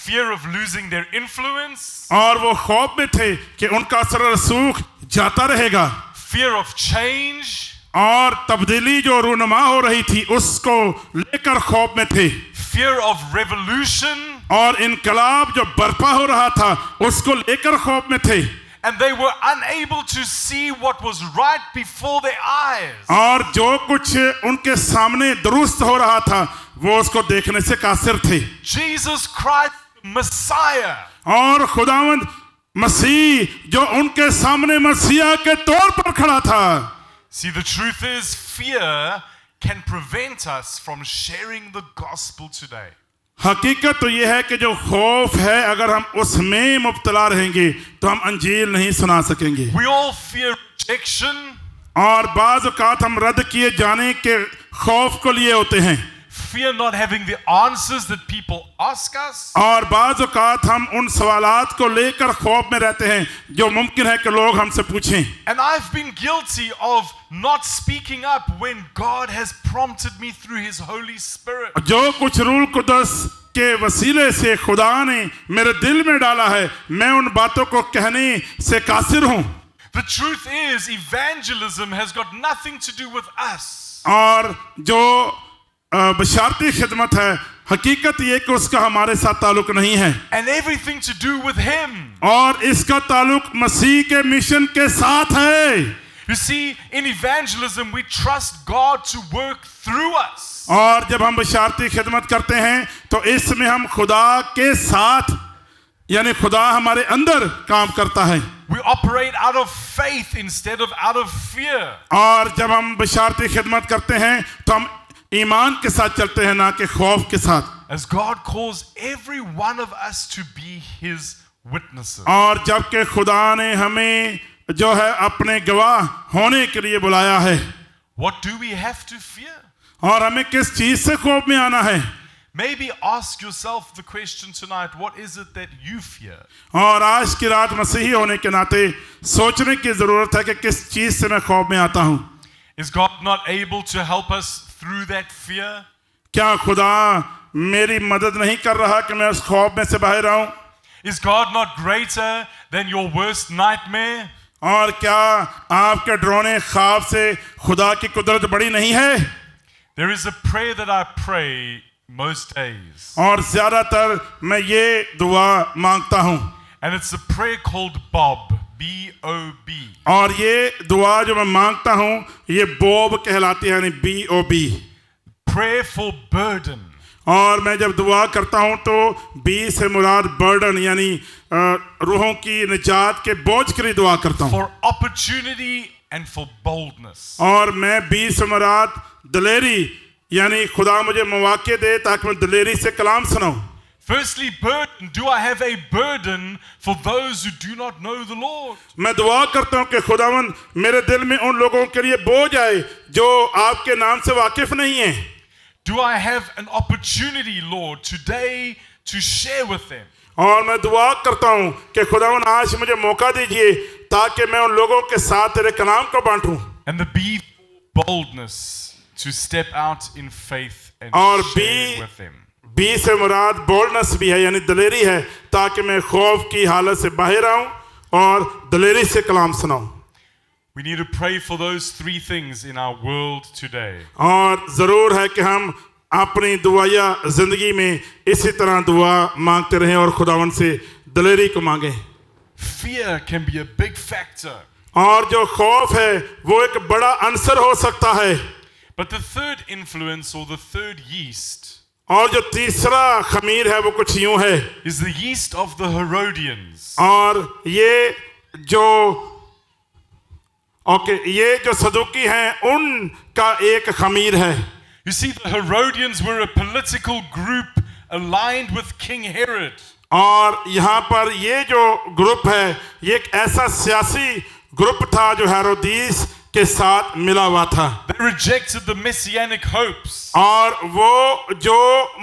Fear of losing their influence, और वो खौफ में थे कि उनका असर रसूख जाता रहेगा, fear of change, और तब्दीली जो रूनुमा हो रही थी उसको लेकर खौफ में थे, fear of revolution, और इनकलाब जो बर्पा हो रहा था उसको लेकर खौफ में थे, and they were unable to see what was right before their eyes. और जो कुछ उनके सामने दुरुस्त हो रहा था वो उसको देखने से कासिर थे। Jesus Christ, Messiah, और खुदावंद मसीह जो उनके सामने मसीहा के तौर पर खड़ा था। See, the truth is, fear can prevent us from sharing the gospel today. हकीकत तो यह है कि जो खौफ है अगर हम उसमें मुब्तला रहेंगे तो हम अंजील नहीं सुना सकेंगे, We all fear rejection, और बाज़ औक़ात हम रद्द किए जाने के खौफ को लिए होते हैं, fear not having the answers that people ask us, और बाज़ औक़ात हम उन सवालात को लेकर खौफ में रहते हैं जो मुमकिन है कि लोग हमसे पूछें। and I've been guilty of not speaking up when God has prompted me through His Holy Spirit. जो कुछ रूल कुदस के वसीले से खुदा ने मेरे दिल में डाला है, मैं उन बातों को कहने से कासिर हूँ। The truth is, evangelism has got nothing to do with us. और जो बशारती खिदमत है, हकीकत ये कि उसका हमारे साथ ताल्लुक नहीं है, And everything to do with Him. और इसका ताल्लुक मसीह के मिशन के साथ है। You see, in evangelism, we trust God to work through us. और जब हम बशारती खिदमत करते हैं तो इसमें हम खुदा के साथ, यानी खुदा हमारे अंदर काम करता है, We operate out of faith instead of out of fear. और जब हम बशारती खिदमत करते हैं तो हम ईमान के साथ चलते हैं, ना कि खौफ के साथ। As God calls every one of us to be His witnesses. और जबकि खुदा ने हमें जो है अपने गवाह होने के लिए बुलाया है, What do we have to fear? और हमें किस चीज से खौफ में आना है? Maybe ask yourself the question tonight, what is it that you fear? और आज की रात मसीही होने के नाते सोचने की जरूरत है कि किस चीज से मैं खौफ में आता हूँ। Is God not able to help us through that fear? क्या खुदा मेरी मदद नहीं कर रहा कि मैं उस खौफ में से बाहर आऊं? Is God not greater than your worst nightmare? और क्या आपके डरावने ख्वाब से खुदा की कुदरत बड़ी नहीं है? There is a prayer that I pray most days. और ज्यादातर मैं ये दुआ मांगता हूँ, And it's a prayer called Bob, B-O-B. और ये दुआ जो मैं मांगता हूँ ये बोब कहलाती है, यानी BOB। Prayer for burden. और मैं जब दुआ करता हूँ तो बी से मुराद बर्डन यानी रूहों की निजात के बोझ के लिए दुआ करता हूँ, For opportunity and for boldness. और मैं बी से मुराद दलेरी यानी खुदा मुझे मौके दे ताकि मैं दलेरी से कलाम सुनाऊं। Firstly, burden. Do I have a burden for those who do not know the Lord? मैं दुआ करता हूँ कि खुदावन मेरे दिल में उन लोगों के लिए बोझ आए जो आपके नाम से वाकिफ नहीं है। Do I have an opportunity, Lord, today to share with them? और मैं दुआ करता हूँ कि खुदावन आज मुझे मौका दीजिए ताकि मैं उन लोगों के साथ तेरे कलाम को बांटूं। And the B, boldness, to step out in faith and और share with them. बी से मुराद बोल्डनेस भी है यानी दलेरी है, ताकि मैं खौफ की हालत से बाहर आऊं और दलेरी से कलाम सुनाऊं। We need to pray for those three things in our world today. और ज़रूर है कि हम अपनी दुआया ज़िंदगी में इसी तरह दुआ मांगते रहें और खुदावन से दलेरी को मांगें। Fear can be a big factor. और जो खौफ है वो एक बड़ा अंसर हो सकता है। But the third influence or the third yeast और जो तीसरा खमीर है वो कुछ यूं है, is the yeast of the Herodians. और ये जो सदुकी हैं उनका एक खमीर है। You see, the Herodians were a political group aligned with King Herod. और यहाँ पर ये जो ग्रुप है ये एक ऐसा सियासी ग्रुप था जो हेरोदीस के साथ मिला हुआ था। They rejected the messianic hopes. और वो जो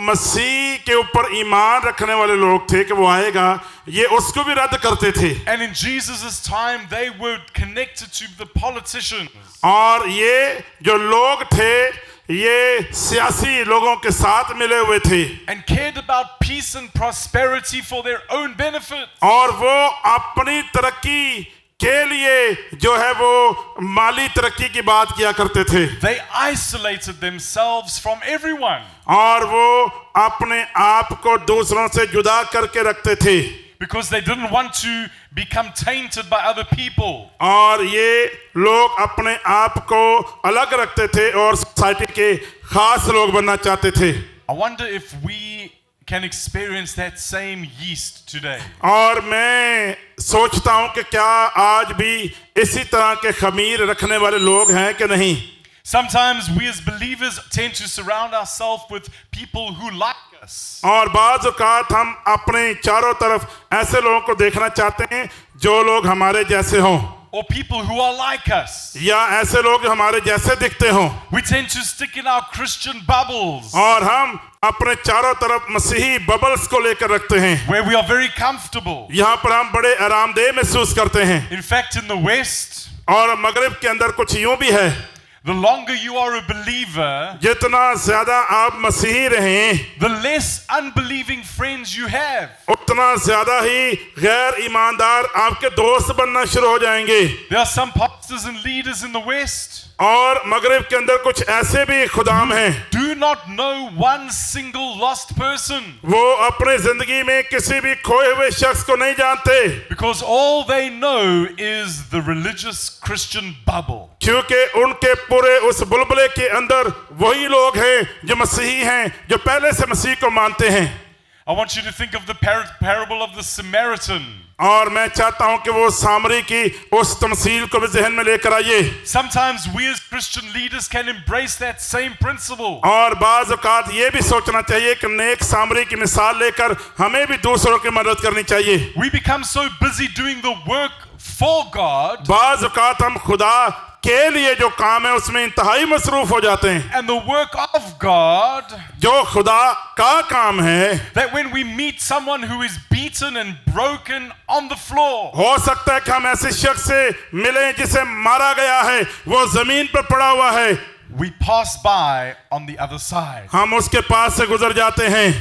मसीह के ऊपर ईमान रखने वाले लोग थे कि वो आएगा, ये उसको भी रद्द करते थे। And in Jesus' time, they were connected to the politicians. और ये जो लोग थे ये सियासी लोगों के साथ मिले हुए थे And cared about peace and prosperity for their own benefit. और वो अपनी तरक्की के लिए जो है वो माली तरक्की की बात किया करते थे। They isolated themselves from everyone. और वो अपने आप को दूसरों से जुदा करके रखते थे Because they didn't want to become tainted by other people. और ये लोग अपने आप को अलग रखते थे और सोसाइटी के खास लोग बनना चाहते थे। I wonder if we can experience that same yeast today. और मैं सोचता हूं कि क्या आज भी इसी तरह के खमीर रखने वाले लोग हैं कि नहीं। Sometimes we as believers tend to surround ourselves with people who like us. और बाज़ औक़ात हम अपने चारों तरफ ऐसे लोगों को देखना चाहते हैं जो लोग हमारे जैसे हों, Or people who are like us. या ऐसे लोग जो हमारे जैसे दिखते हों। We tend to stick in our Christian bubbles और हम अपने चारों तरफ मसीही बबल्स को लेकर रखते हैं, where we are very comfortable. यहाँ पर हम बड़े आरामदेह महसूस करते हैं। In fact, in the West, और मगरिब के अंदर कुछ यूं भी है, the longer you are a believer, जितना ज्यादा आप मसीही रहें the less unbelieving friends you have. उतना ज्यादा ही गैर ईमानदार आपके दोस्त बनना शुरू हो जाएंगे। There are some pastors and leaders in the West और मगरिब के अंदर कुछ ऐसे भी खुदाम हैं, do not know one single lost person वो अपने जिंदगी में किसी भी खोए हुए शख्स को नहीं जानते, because all they know is the religious Christian bubble. क्योंकि उनके पूरे उस बुलबुले के अंदर वही लोग हैं जो मसीही हैं, जो पहले से मसीह को मानते हैं। I want you to think of the parable of the Samaritan. और मैं चाहता हूं कि वो सामरी की उस तमसील को भी ज़हन में लेकर आइए। Sometimes we as Christian leaders can embrace that same principle. और बाज़ औक़ात ये भी सोचना चाहिए कि नेक सामरी की मिसाल लेकर हमें भी दूसरों की मदद करनी चाहिए। We become so busy doing the work for God, बाज़ औक़ात हम खुदा के लिए जो काम है उसमें इंतहाई मसरूफ हो जाते हैं, and the work of God, जो खुदा का काम है, that when we meet someone who is beaten and broken on the floor, हो सकता है कि हम ऐसे शख्स से मिलें जिसे मारा गया है, वो जमीन पर पड़ा हुआ है, we pass by on the other side. हम उसके पास से गुजर जाते हैं।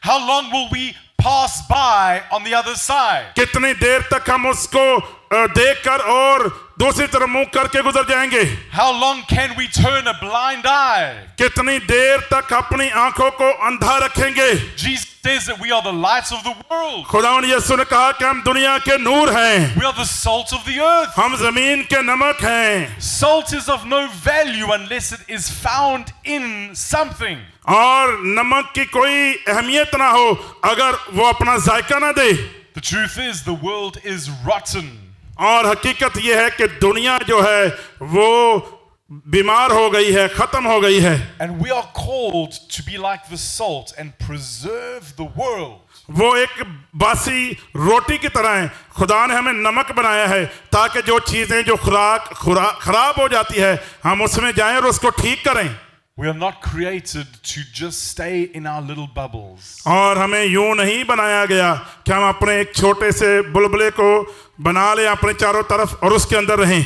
How long will we pass by on the other side? कितनी देर तक हम उसको देखकर और दूसरी तरफ मुंह करके गुजर जाएंगे? How long can we turn a blind eye? कितनी देर तक अपनी आंखों को अंधा रखेंगे? Jesus says that we are the light of the world. खुदावंद यीशु ने कहा कि हम दुनिया के नूर हैं, We are the salt of the earth. हम जमीन के नमक हैं। Salt is of no value unless it is found in something. और नमक की कोई अहमियत ना हो अगर वो अपना जायका ना दे। The truth is the world is rotten. और हकीकत ये है कि दुनिया जो है वो बीमार हो गई है, खत्म हो गई है। And we are called to be like the salt and preserve the world. वो एक बासी रोटी की तरह है। खुदा ने हमें नमक बनाया है ताकि जो चीजें जो खराब हो जाती है हम उसमें जाएं और उसको ठीक करें। We are not created to just stay in our little bubbles. और हमें यूं नहीं बनाया गया कि हम अपने एक छोटे से बुलबुले को बना लें अपने चारों तरफ और उसके अंदर रहें।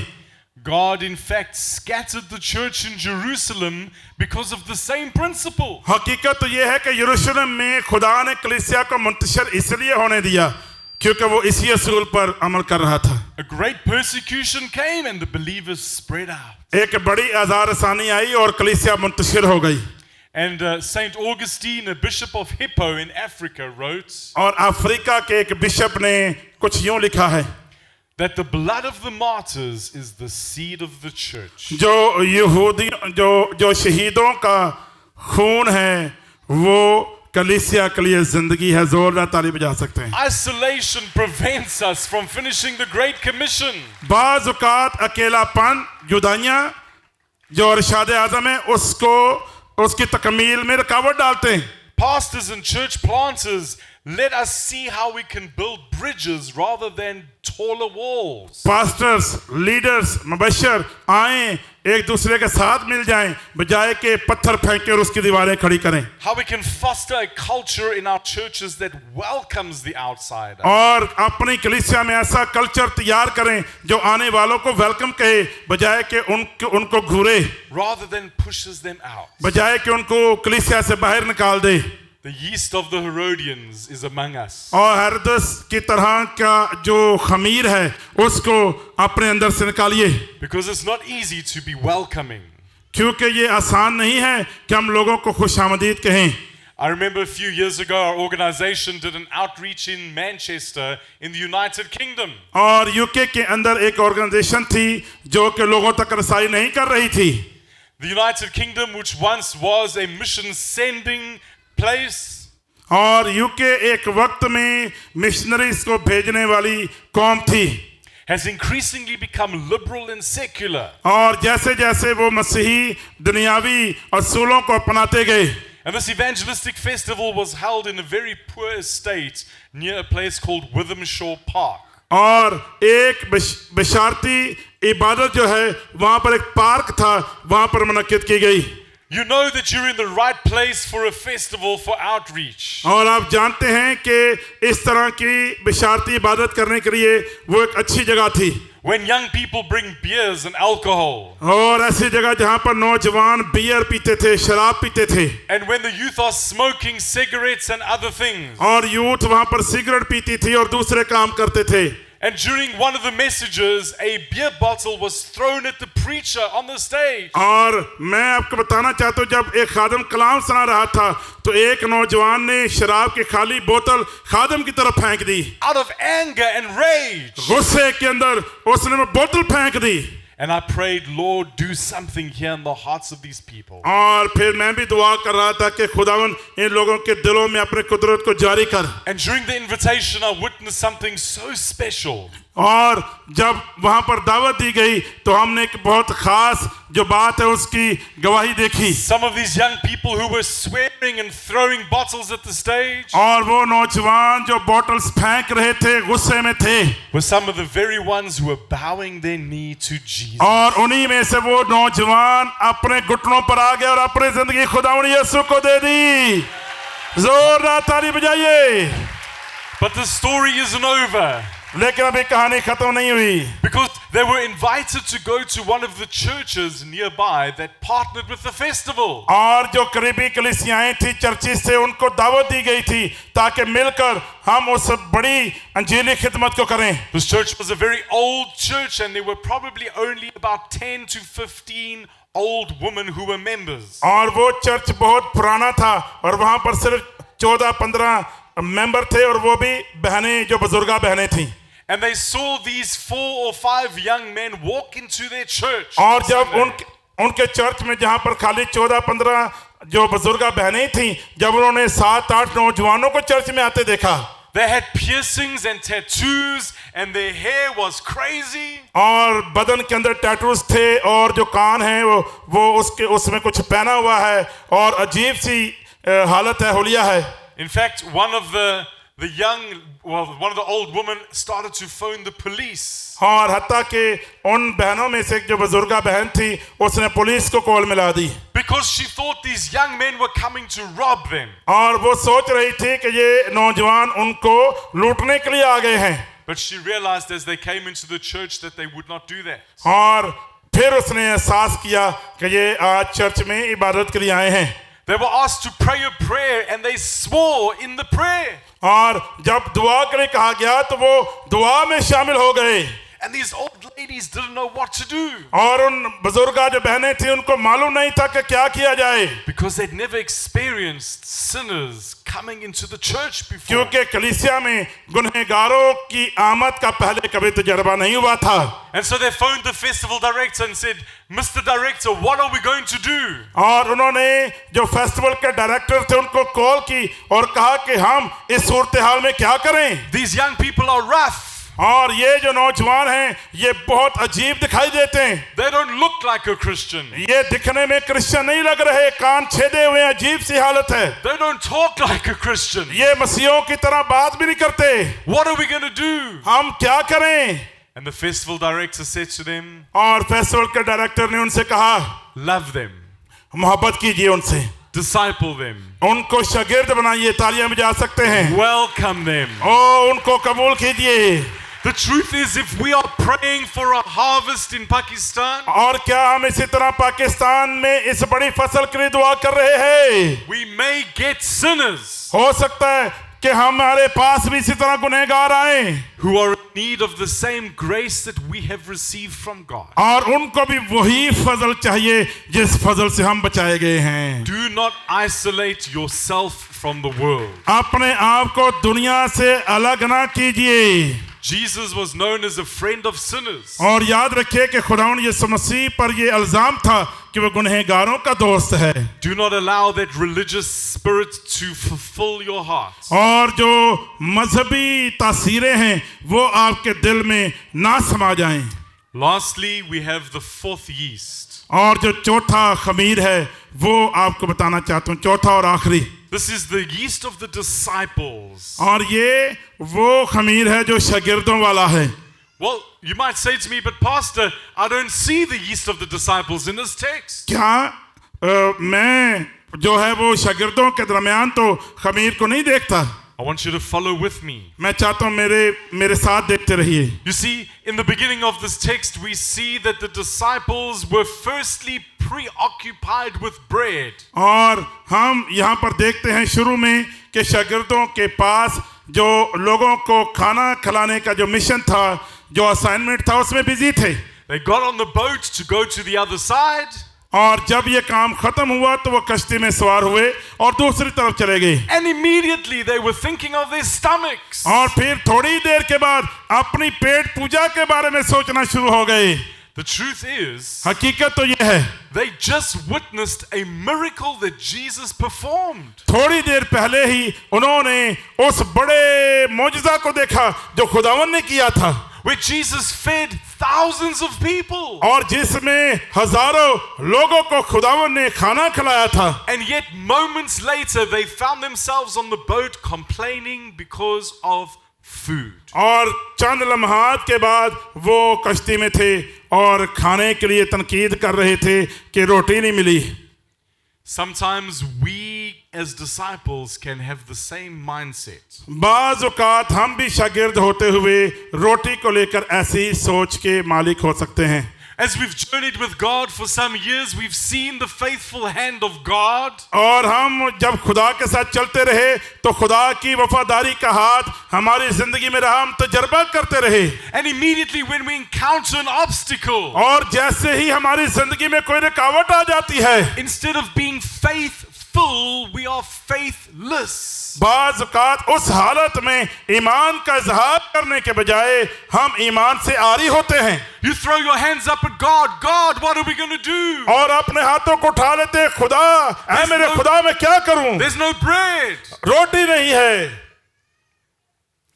God in fact scattered the church in Jerusalem because of the same principle. हकीकत तो ये है कि यरूशलेम में खुदा ने कलीसिया को मुंतशिर इसलिए होने दिया क्योंकि वो इसी असूल पर अमल कर रहा था। A great persecution came and the believers spread out. एक बड़ी आज़ारसानी आई और कलीसिया मुंतशिर हो गई। And Saint Augustine, a bishop of Hippo in Africa, wrote और अफ्रीका के एक बिशप ने कुछ यूं लिखा है that the blood of the martyrs is the seed of the church. जो यहूदी जो शहीदों का खून है वो कलीसिया के लिए जिंदगी है। जोरदार ताली बजा सकते हैं। Isolation prevents us from finishing the Great Commission. बाज़ औक़ात अकेलापन, जुदाइयाँ जो इरशाद आज़म है उसको उसकी तकमील में रुकावट डालते हैं। Pastors and church planters, let us see how we can build bridges rather than taller walls. Pastors, leaders, मुबशर आए एक दूसरे के साथ मिल जाएं बजाय के पत्थर फेंक कर उसकी दीवारें खड़ी करें। How we can foster a culture in our churches that welcomes the outsider. और अपनी कलीसिया में ऐसा कल्चर तैयार करें जो आने वालों को वेलकम कहे बजाय के उनको घूरे, Rather than pushes them out. बजाय के उनको कलीसिया से बाहर निकाल दे। The yeast of the Herodians is among us. और हेरोदस की तरह का जो खमीर है उसको अपने अंदर से निकालिए, Because it's not easy to be welcoming. क्योंकि ये आसान नहीं है कि हम लोगों को खुशामदीद कहें। I remember a few years ago, our organization did an outreach in Manchester in the United Kingdom. और यूके के अंदर एक ऑर्गेनाइजेशन थी जो कि लोगों तक रसाई नहीं कर रही थी। The United Kingdom, which once was a mission sending place, और यूके एक वक्त में मिशनरीज को भेजने वाली कौम थी, has increasingly become liberal and secular. और जैसे जैसे वो मसीही दुनियावी असूलों को अपनाते गए, And this evangelistic festival was held in a very poor estate near a place called Withamshaw Park. और एक बशारती इबादत जो है वहां पर एक पार्क था, वहां पर मुनक्किद की गई। You know that you're in the right place for a festival for outreach. और आप जानते हैं कि इस तरह की बशारती इबादत करने के लिए वो एक अच्छी जगह थी। When young people bring beers and alcohol, और ऐसी जगह जहां पर नौजवान बियर पीते थे, शराब पीते थे, and when the youth are smoking cigarettes and other things. और यूथ वहां पर सिगरेट पीती थी और दूसरे काम करते थे। And during one of the messages, a beer bottle was thrown at the preacher on the stage. और मैं आपको बताना चाहता हूँ, जब एक खादम कलाम सुना रहा था तो एक नौजवान ने शराब की खाली बोतल खादम की तरफ फेंक दी। Out of anger and rage. गुस्से के अंदर उसने वो बोतल फेंक दी। And I prayed, Lord, do something here in the hearts of these people. और फिर मैं भी दुआ कर रहा था कि खुदावन इन लोगों के दिलों में अपने कुदरत को जारी कर। And during the invitation, I witnessed something so special. और जब वहां पर दावत दी गई तो हमने एक बहुत खास जो बात है उसकी गवाही देखी। Some of these young people who were swearing and throwing bottles at the stage और वो नौजवान जो बोतल्स फेंक रहे थे, गुस्से में थे, were some of the very ones who were bowing their knee to Jesus. और उन्हीं में से वो नौजवान अपने घुटनों पर आ गए और अपनी जिंदगी खुदावंद यीशु को दे दी। जोरदार ताली बजाइए। But the story isn't over. लेकिन अभी कहानी खत्म नहीं हुई, Because they were invited to go to one of the churches nearby that partnered with the festival. और जो करीबी कलीसियाएं थी चर्चिस से उनको दावत दी गई थी ताकि मिलकर हम उस बड़ी अंजीली खिदमत को करें। This church was a very old church, and there were probably only about 10 to 15 old women who were members. और वो चर्च बहुत पुराना था और वहां पर सिर्फ 14-15 मेंबर थे और वो भी बहनें जो बुजुर्गा बहनें थीं। And they saw these 4 or 5 young men walk into their church. और जब उनके चर्च में जहां पर खाली 14-15 जो बुजुर्गा बहनें थीं, जब उन्होंने 7-8 नौजवानों को चर्च में आते देखा, They had piercings and tattoos, and their hair was crazy. और बदन के अंदर टैटूज थे और जो कान हैं वो उसमें कुछ पहना हुआ है और अजीब सी हालत है, हुलिया है। In fact, one of the old women started to phone the police. और हत्ता कि उन बहनों में से जो बुजुर्गा बहन थी उसने पुलिस को कॉल मिला दी, Because she thought these young men were coming to rob them. और वो सोच रही थी कि ये नौजवान उनको लूटने के लिए आ गए हैं। But she realized as they came into the church that they would not do that. और फिर उसने एहसास किया कि ये आज चर्च में इबादत के लिए आए हैं। They were asked to pray a prayer, and they swore in the prayer. और जब दुआ के लिए कहा गया तो वो दुआ में शामिल हो गए। And these old ladies didn't know what to do. और उन बुजुर्गा जो बहनें थी उनको मालूम नहीं था कि क्या किया जाए, Because they'd never experienced sinners coming into the church before. क्योंकि कलीसिया में गुनहगारों की आमद का पहले कभी तजर्बा नहीं हुआ था। And so they phoned the festival director and said, Mr. Director, what are we going to do? और उन्होंने जो फेस्टिवल के डायरेक्टर थे उनको कॉल की और कहा कि हम इस सूरत हाल में क्या करें। These young people are rough. और ये जो नौजवान हैं ये बहुत अजीब दिखाई देते हैं। They don't look like a Christian. ये दिखने में क्रिश्चियन नहीं लग रहे, कान छेदे हुए अजीब सी हालत है। They don't talk like a Christian. ये मसीहों की तरह बात भी नहीं करते। What are we going to do? हम क्या करें? And the festival director said to them, और फेस्टिवल के डायरेक्टर ने उनसे कहा, love them, मोहब्बत कीजिए उनसे, disciple them, उनको शागिर्द बनाइए। तालियां बजा सकते हैं। welcome them. ओ उनको कबूल कीजिए। The truth is, if we are praying for a harvest in Pakistan, और क्या हम इसी तरह पाकिस्तान में इस बड़ी फसल के लिए दुआ कर रहे हैं? we may get sinners हो सकता है कि हमारे पास भी इसी तरह गुनहगार आए who are in need of the same grace that we have received from God. और उनको भी वही फजल चाहिए जिस फजल से हम बचाए गए हैं। Do not isolate yourself from the world. अपने आप को दुनिया से अलग ना कीजिए। Jesus was known as a friend of sinners. और याद रखिए कि खुदावंद यीशु मसीह पर ये इल्जाम था कि वो गुनहगारों का दोस्त है। Do not allow that religious spirit to fulfill your heart. और जो मजहबी तासीरें हैं वो आपके दिल में ना समा जाएं। Lastly, we have the fourth yeast. और जो चौथा खमीर है वो आपको बताना चाहता हूँ, चौथा और आखिरी। This is the yeast of the disciples. और ये वो खमीर है जो शागिर्दों वाला है। Well, you might say to me, but Pastor, I don't see the yeast of the disciples in this text. क्या मैं जो है वो शागिर्दों के दरमियान तो खमीर को नहीं देखता? I want you to follow with me. मैं चाहता हूँ मेरे साथ देखते रहिए। You see, in the beginning of this text, we see that the disciples were firstly preoccupied with bread. और हम यहाँ पर देखते हैं शुरू में कि शागिर्दों के पास जो लोगों को खाना खिलाने का जो मिशन था, जो असाइनमेंट था, उसमें बिजी थे। They got on the boat to go to the other side. और जब ये काम खत्म हुआ तो वो कश्ती में सवार हुए और दूसरी तरफ चले गए। And immediately they were thinking of their stomachs. और फिर थोड़ी देर के बाद अपनी पेट पूजा के बारे में सोचना शुरू हो गए। The truth is, हकीकत तो ये है, they just witnessed a miracle that Jesus performed. थोड़ी देर पहले ही उन्होंने उस बड़े मौजज़ा को देखा जो खुदावन ने किया था, Where Jesus fed thousands of people. और जिसमें हजारों लोगों को खुदावन ने खाना खिलाया था। And yet moments later they found themselves on the boat complaining because of food. और चंद लम्हात के बाद वो कश्ती में थे और खाने के लिए तनकीद कर रहे थे कि रोटी नहीं मिली। Sometimes we as disciples can have the same mindset. बाज़ औक़ात हम भी शागिर्द होते हुए रोटी को लेकर ऐसी सोच के मालिक हो सकते हैं। As we've journeyed with God for some years, we've seen the faithful hand of God. और हम जब खुदा के साथ चलते रहे तो खुदा की वफादारी का हाथ हमारी जिंदगी में रहा, हम तजर्बा करते रहे। And immediately when we encounter an obstacle, और जैसे ही हमारी जिंदगी में कोई रुकावट आ जाती है, instead of being faithful, we are faithless. बाज़ औक़ात उस हालत में ईमान का इजहार करने के बजाय हम ईमान से आरी होते हैं। You throw your hands up at God. God, what are we going to do? और अपने हाथों को उठा लेते हैं, खुदा ऐ मेरे खुदा मैं क्या करूं? There's no bread. रोटी नहीं है।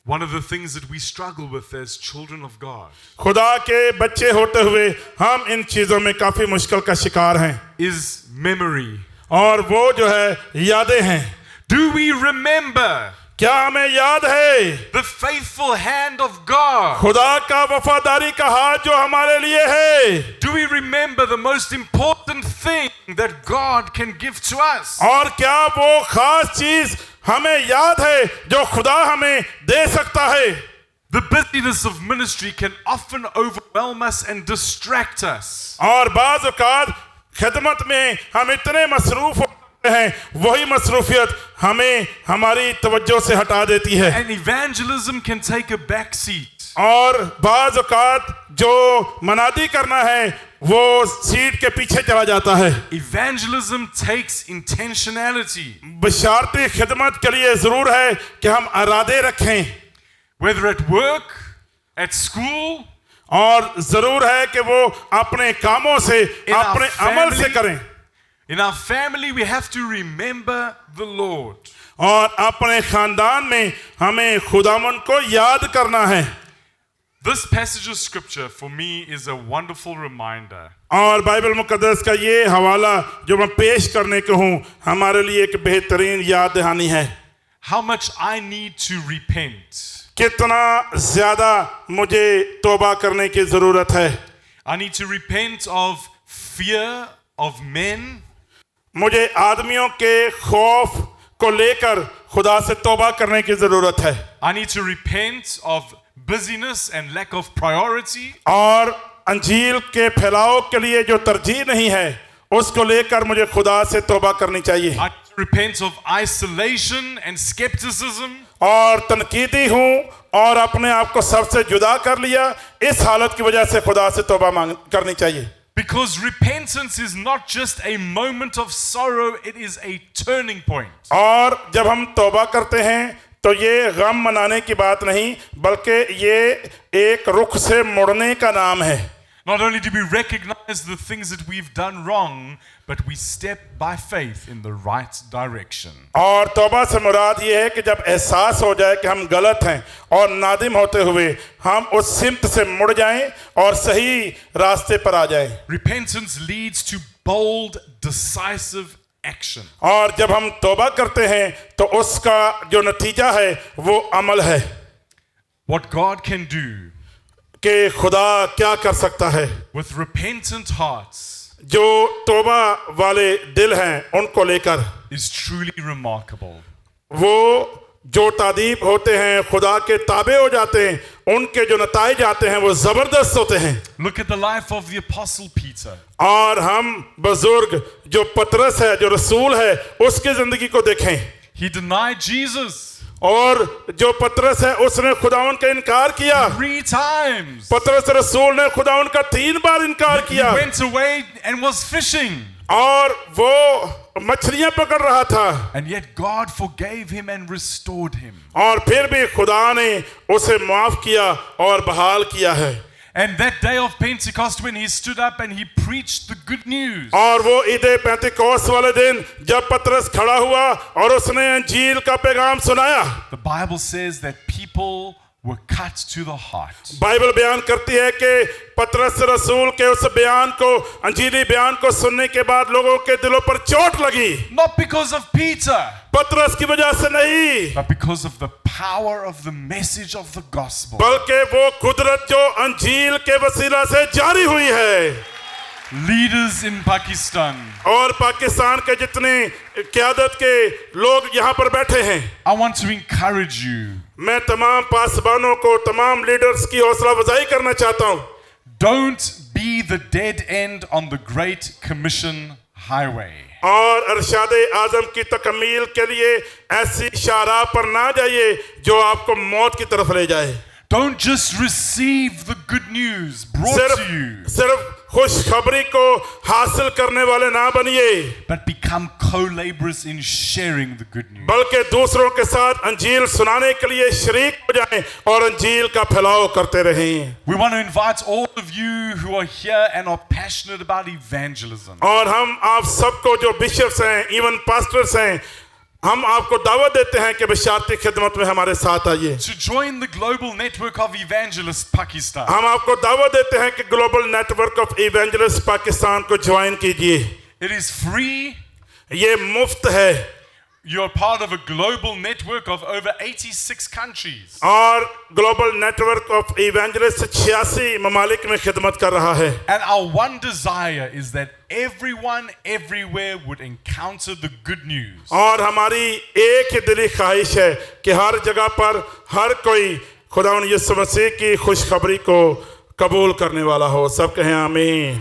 One of the things that we struggle with as children of God खुदा के बच्चे होते हुए हम इन चीजों में काफी मुश्किल का शिकार हैं। is memory. और वो जो है यादें हैं। Do we remember क्या हमें याद है the faithful hand of God? खुदा का वफादारी का हाथ जो हमारे लिए है? Do we remember the most important thing that God can give to us? और क्या वो खास चीज हमें याद है जो खुदा हमें दे सकता है? The busyness of ministry can often overwhelm us and distract us. और बाज़ औक़ात खिदमत में हम इतने मसरूफ होते हैं, वही मसरूफियत हमें हमारी तवज्जो से हटा देती है। And evangelism can take a back seat. और बाज औकात जो मनादी करना है वो सीट के पीछे चला जाता है। Evangelism takes intentionality. बशारती खिदमत के लिए जरूर है कि हम इरादे रखें, Whether at work, at school, और जरूर है कि वो अपने कामों से our अपने अमल से family, करें, in our family, we have to remember the Lord. और अपने खानदान में हमें खुदावन को याद करना है। This passage of scripture for me is a wonderful reminder और बाइबल मुकद्दस का ये हवाला जो मैं पेश करने को हूँ हमारे लिए एक बेहतरीन याद दहानी है how much I need to repent. कितना ज्यादा मुझे तौबा करने की जरूरत है। I need to repent of fear of men. मुझे आदमियों के खौफ को लेकर खुदा से तौबा करने की जरूरत है। I need to repent of busyness and lack of priority. और अंजील के फैलाव के लिए जो तरजीह नहीं है उसको लेकर मुझे खुदा से तौबा करनी चाहिए। I need to repent of isolation and skepticism. और तनकीदी हूँ और अपने आप को सबसे जुदा कर लिया, इस हालत की वजह से खुदा से तौबा करनी चाहिए। Because repentance is not just a moment of sorrow, it is a turning point. और जब हम तौबा करते हैं तो ये गम मनाने की बात नहीं बल्कि ये एक रुख से मुड़ने का नाम है। Not only do we recognize the things that we've done wrong, but we step by faith in the right direction. और तौबा से मुराद ये है कि जब एहसास हो जाए कि हम गलत हैं और नादिम होते हुए हम उस सिमत से मुड़ जाएं और सही रास्ते पर आ जाएं। Repentance leads to bold, decisive action. और जब हम तौबा करते हैं तो उसका जो नतीजा है वो अमल है What God can do कि खुदा क्या कर सकता है। with repentant hearts जो तौबा वाले दिल हैं उनको लेकर is truly remarkable. वो जो तादीब होते हैं खुदा के ताबे हो जाते हैं उनके जो नताइज आते हैं वो जबरदस्त होते हैं। Look at the life of the Apostle Peter. और हम बुजुर्ग जो पतरस है जो रसूल है उसकी जिंदगी को देखें। He denied Jesus और जो पतरस है उसने खुदावन का इनकार किया। 3 times. पतरस रसूल ने खुदावन का 3 बार इनकार He किया went away and was fishing. और वो मछलियां पकड़ रहा था And yet God forgave him and restored him. और फिर भी खुदा ने उसे माफ किया और बहाल किया है। And that day of Pentecost when he stood up and he preached the good news. और वो ईदे पेंतिकोस्त वाले दिन जब पतरस खड़ा हुआ और उसने अंजील का पैगाम सुनाया, The Bible says that people were cut to the heart. Bible बयान करती है कि पतरस रसूल के उस बयान को अंजीली बयान को सुनने के बाद लोगों के दिलों पर चोट लगी। Not because of Peter, पतरस की वजह से नहीं but because of the power of the message of the gospel. बल्कि वो कुदरत जो अंजील के वसीला से जारी हुई है। Leaders in Pakistan, और पाकिस्तान के जितने क़यादत के लोग यहाँ पर बैठे हैं, I want to encourage you. मैं तमाम पासबानों को तमाम लीडर्स की हौसला अफजाई करना चाहता हूँ। Don't be the dead end on the Great Commission highway. और अरशाद आजम की तकमील के लिए ऐसी शाहराह पर ना जाइए जो आपको मौत की तरफ ले जाए। Don't just receive the good news brought to you, सिर्फ खुशखबरी को हासिल करने वाले ना बनिए but become co-laborers in sharing the good news. बल्कि दूसरों के साथ अंजील सुनाने के लिए शरीक हो जाएं और अंजील का फैलाव करते रहें। We want to invite all of you who are here and are passionate about evangelism और हम आप सबको जो बिशप्स हैं इवन पास्टर्स हैं हम आपको दावत देते हैं कि बशारती खिदमत में हमारे साथ आइए। to join the global network of evangelists Pakistan. हम आपको दावत देते हैं कि global network of evangelist Pakistan को ज्वाइन कीजिए। It is free. ये मुफ्त है You're part of a global network of over 86 countries. और ग्लोबल नेटवर्क ऑफ इवेंजलिस्ट 86 ममालिक में खिदमत कर रहा है। And our one desire is that everyone everywhere would encounter the good news. और हमारी एक ही दिली ख्वाहिश है कि हर जगह पर हर कोई खुदावंद यीशु मसीह की खुशखबरी को कबूल करने वाला हो। सब कहें आमीन।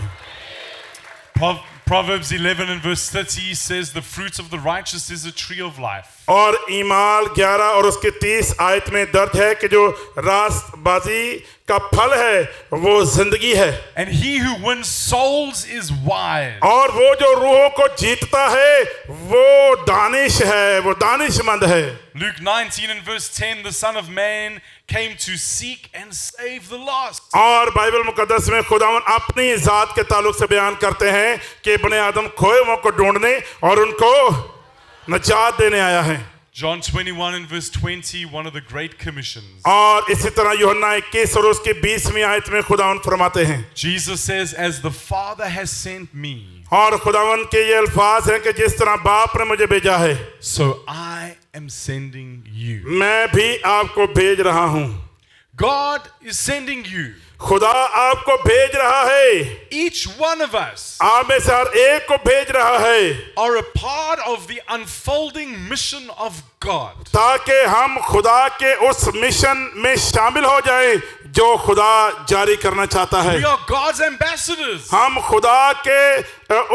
Proverbs 11 and verse 30 says, the fruit of the righteous is a tree of life. और ईमाल 11 और उसके 30 आयत में दर्ज है कि जो रास्तबाजी का फल है वो जिंदगी है, And he who wins souls is wise. और वो जो रूहों को जीतता है वो दानिश है, वो दानिशमंद है। Luke 19 and verse 10, the Son of Man came to seek and save the lost. और बाइबल मुकद्दस में खुदावन अपनी जात के ताल्लुक से बयान करते हैं कि इब्ने आदम खोए हुओं को ढूंढने और उनको नजात देने आया है। John 21 and verse 20, one of the great commissions. और इसी तरह यूहन्ना 21 और उसकी 20वीं आयत में खुदावन फरमाते हैं, Jesus says, as the Father has sent me, और खुदावन के ये अल्फाज हैं कि जिस तरह बाप ने मुझे भेजा है, so I am sending you. मैं भी आपको भेज रहा हूं। God is sending you. खुदा आपको भेज रहा है, Each one of us आप में से हर एक को भेज रहा है, are a part of the unfolding mission of God. ताकि हम खुदा के उस मिशन में शामिल हो जाएं जो खुदा जारी करना चाहता है। We are God's ambassadors. हम खुदा के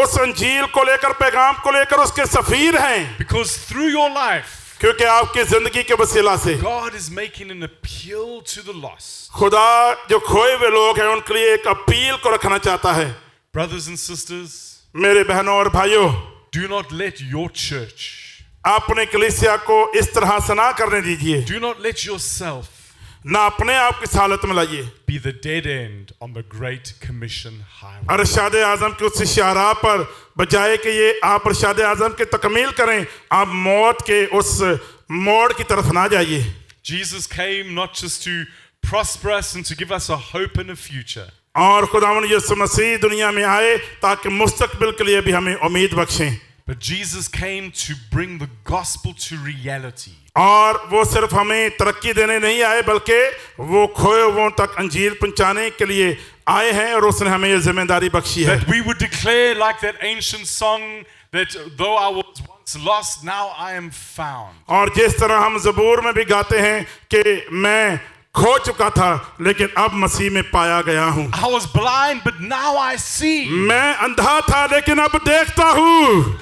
उस अंजील को लेकर, पैगाम को लेकर उसके सफीर हैं, Because through your life, क्योंकि आपकी जिंदगी के वसीला से God is making an appeal to the lost. खुदा जो खोए हुए लोग हैं उनके लिए एक अपील को रखना चाहता है। Brothers and sisters, मेरे बहनों और भाइयों, do not let your church, अपने कलीसिया को इस तरह से ना करने दीजिए, do not let yourself ना अपने आप की हालत में लाइए। be the dead end on the Great Commission highway. Arshad आज़म की उस शाहराह पर बजाय कि ये आप अरशाद आज़म की तकमील करें, आप मौत के उस मोड़ की तरफ ना जाइए। Jesus came not just to prosper us and to give us a hope and a future, और खुदावन यीशु मसीह दुनिया में आए ताकि मुस्तकबिल के लिए भी हमें उम्मीद बख्शें, but Jesus came to bring the gospel to reality. और वो सिर्फ हमें तरक्की देने नहीं आए बल्कि वो खोए हुओं तक अंजील पहुंचाने के लिए आए हैं, और उसने हमें ये जिम्मेदारी बख्शी है। That we would declare like that ancient song that though I was once lost, now I am found. और जिस तरह हम ज़बूर में भी गाते हैं कि मैं खो चुका था लेकिन अब मसीह में पाया गया हूँ, I was blind, but now I see. मैं अंधा था लेकिन अब देखता हूँ।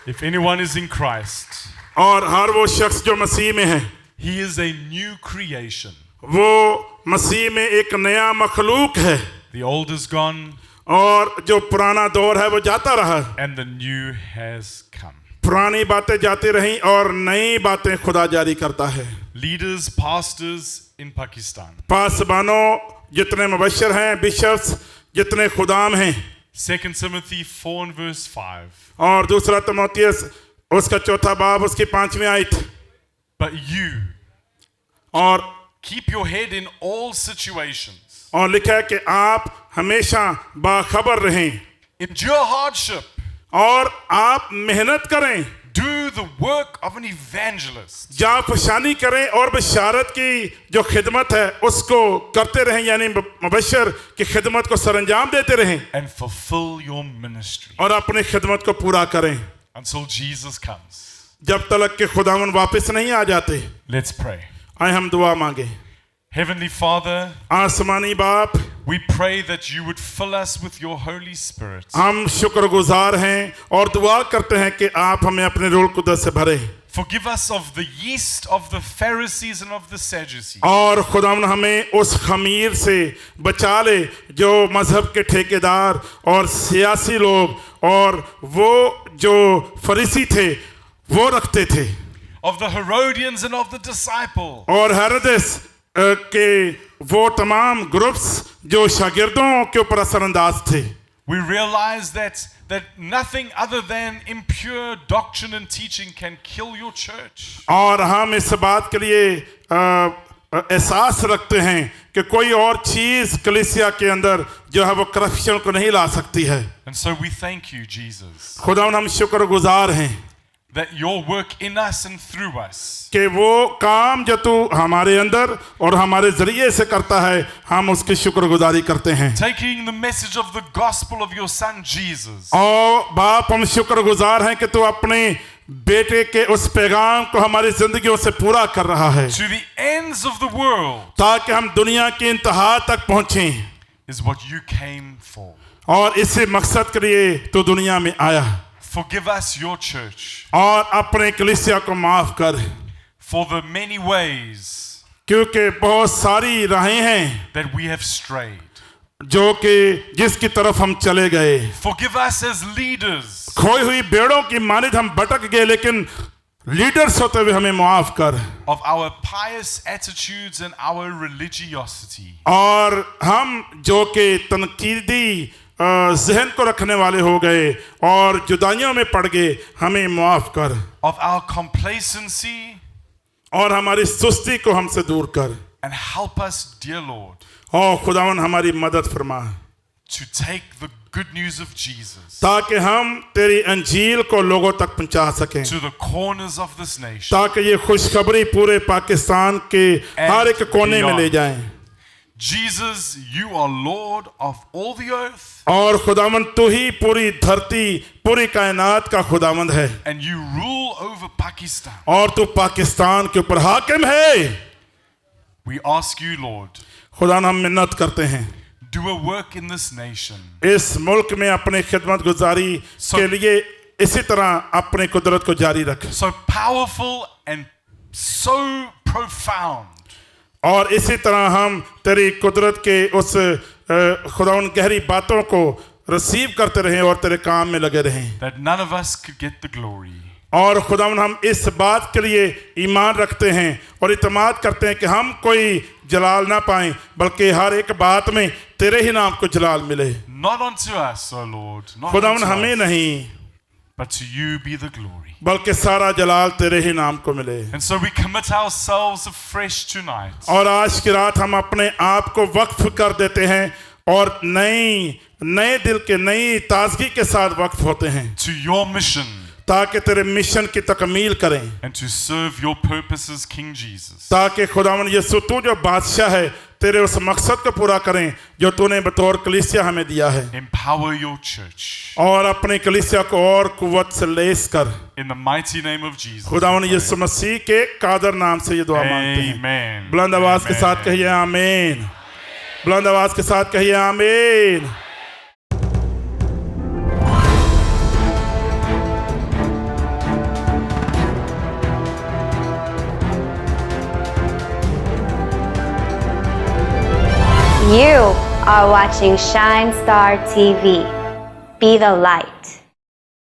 If anyone is in Christ, और हर वो शख्स जो मसीह में है, he is a new creation. वो मसीह में एक नया मखलूक है, The old is gone और जो पुराना दौर है वो जाता रहा, and the new has come. पुरानी बातें जाती रहीं और नई बातें खुदा जारी करता है। Leaders, pastors in Pakistan. पासबानों जितने मुबश्शिर हैं, बिशप्स जितने खुदाम हैं, 2 Timothy 4 and verse 5. और दूसरा तीमुथियुस उसका 4 बाब उसकी 5वीं आयत, But you और keep your head in all situations. और लिखा है कि आप हमेशा बाखबर रहें, Endure hardship. और आप मेहनत करें, Do the work of an evangelist. जाफशानी करें और बशारत की जो खिदमत है उसको करते रहें, यानी मुबश्शिर की खिदमत को सरंजाम देते रहें, And fulfill your ministry और अपनी खिदमत को पूरा करें until Jesus comes. जब तक कि खुदावन वापस नहीं आ जाते। Let's pray. आए हम दुआ मांगे। Heavenly Father, आसमानी बाप, we pray that you would fill us with your Holy Spirit. हम शुक्रगुजार हैं और दुआ करते हैं कि आप हमें अपने रूह कुदस से भरें, Forgive us of the yeast of the Pharisees and of the Sadducees. और खुदावन हमें उस खमीर से बचा ले जो मजहब के ठेकेदार और सियासी लोग और वो जो फरीसी थे वो रखते थे, Of the Herodians and of the disciples. और हेरोदेस के वो तमाम ग्रुप्स जो शागिर्दों के ऊपर असरअंदाज थे। We realize that nothing other than impure doctrine and teaching can kill your church. और हम इस बात के लिए एहसास रखते हैं कि कोई और चीज कलीसिया के अंदर जो है वो करप्शन को नहीं ला सकती है। And so we thank you, Jesus, खुदावन हम शुक्रगुजार हैं that your work in us and through us कि वो काम जो तू हमारे अंदर और हमारे जरिए से करता है, हम उसकी शुक्रगुजारी करते हैं। taking the message of the gospel of your son Jesus और बाप हम शुक्रगुजार हैं कि तू अपने बेटे के उस पैगाम को हमारी जिंदगियों से पूरा कर रहा है to the ends of the world, ताकि हम दुनिया की इंतहा तक पहुंचें। is what you came for. और इसी मकसद के लिए तो दुनिया में आया। Forgive us, your church, और अपने कलीसिया को माफ कर, for the many ways क्योंकि बहुत सारी राहें हैं that we have strayed. जो कि जिसकी तरफ हम चले गए। Forgive us as leaders खोई हुई भेड़ों की मानित हम भटक गए, लेकिन लीडर्स होते हुए हमें माफ कर। of our pious attitudes and our religiosity. और हम जो कि तनकीदी जहन को रखने वाले हो गए और जुदाइयों में पड़ गए, हमें माफ कर। Of our complacency, और हमारी सुस्ती को हमसे दूर कर। and help us, dear Lord, और खुदावन हमारी मदद फरमा, to take the good news of Jesus ताकि हम तेरी अंजील को लोगों तक पहुंचा सकें, to the corners of this nation. ताकि ये खुशखबरी पूरे पाकिस्तान के हर एक कोने में ले जाएं। Jesus, you are Lord of all the earth, और खुदावन तू ही पूरी धरती, पूरी कायनात का खुदावंद है, and you rule over Pakistan. और तू पाकिस्तान के ऊपर हाकिम है। We ask you, Lord, खुदावन हम मिन्नत करते हैं, do a work in this nation. इस मुल्क में अपने खिदमत गुजारी के लिए इसी तरह अपने कुदरत को जारी रख, So powerful and so profound और इसी तरह हम तेरी कुदरत के उस खुदावन गहरी बातों को रिसीव करते रहें और तेरे काम में लगे रहें। that none of us could get the glory. और खुदावन हम इस बात के लिए ईमान रखते हैं और इत्मीनान करते हैं कि हम कोई जलाल ना पाएं, बल्कि हर एक बात में तेरे ही नाम को जलाल मिले। Not unto us, O Lord, not खुदावन unto हमें us, नहीं, but to you be the glory. बल्कि सारा जलाल तेरे ही नाम को मिले। And so we commit ourselves afresh tonight और आज की रात हम अपने आप को वक्फ कर देते हैं और नए दिल के नई ताजगी के साथ वक्फ होते हैं, to your mission ताकि तेरे मिशन की तकमील करें, and to serve your purposes, King Jesus. ताकि खुदावन यीशु तू जो बादशाह है तेरे उस मकसद को पूरा करें जो तूने बतौर कलीसिया हमें दिया है। Empower your church. और अपने कलीसिया को और कुव्वत से लेस कर, In the mighty name of Jesus. खुदावन we pray. यीशु मसीह के कादर नाम से ये दुआ मांगते हैं। Amen. बुलंद आवाज के साथ Amen. कहिए आमीन। बुलंद आवाज के साथ कहिए आमीन। You are watching Shine Star TV. Be the light.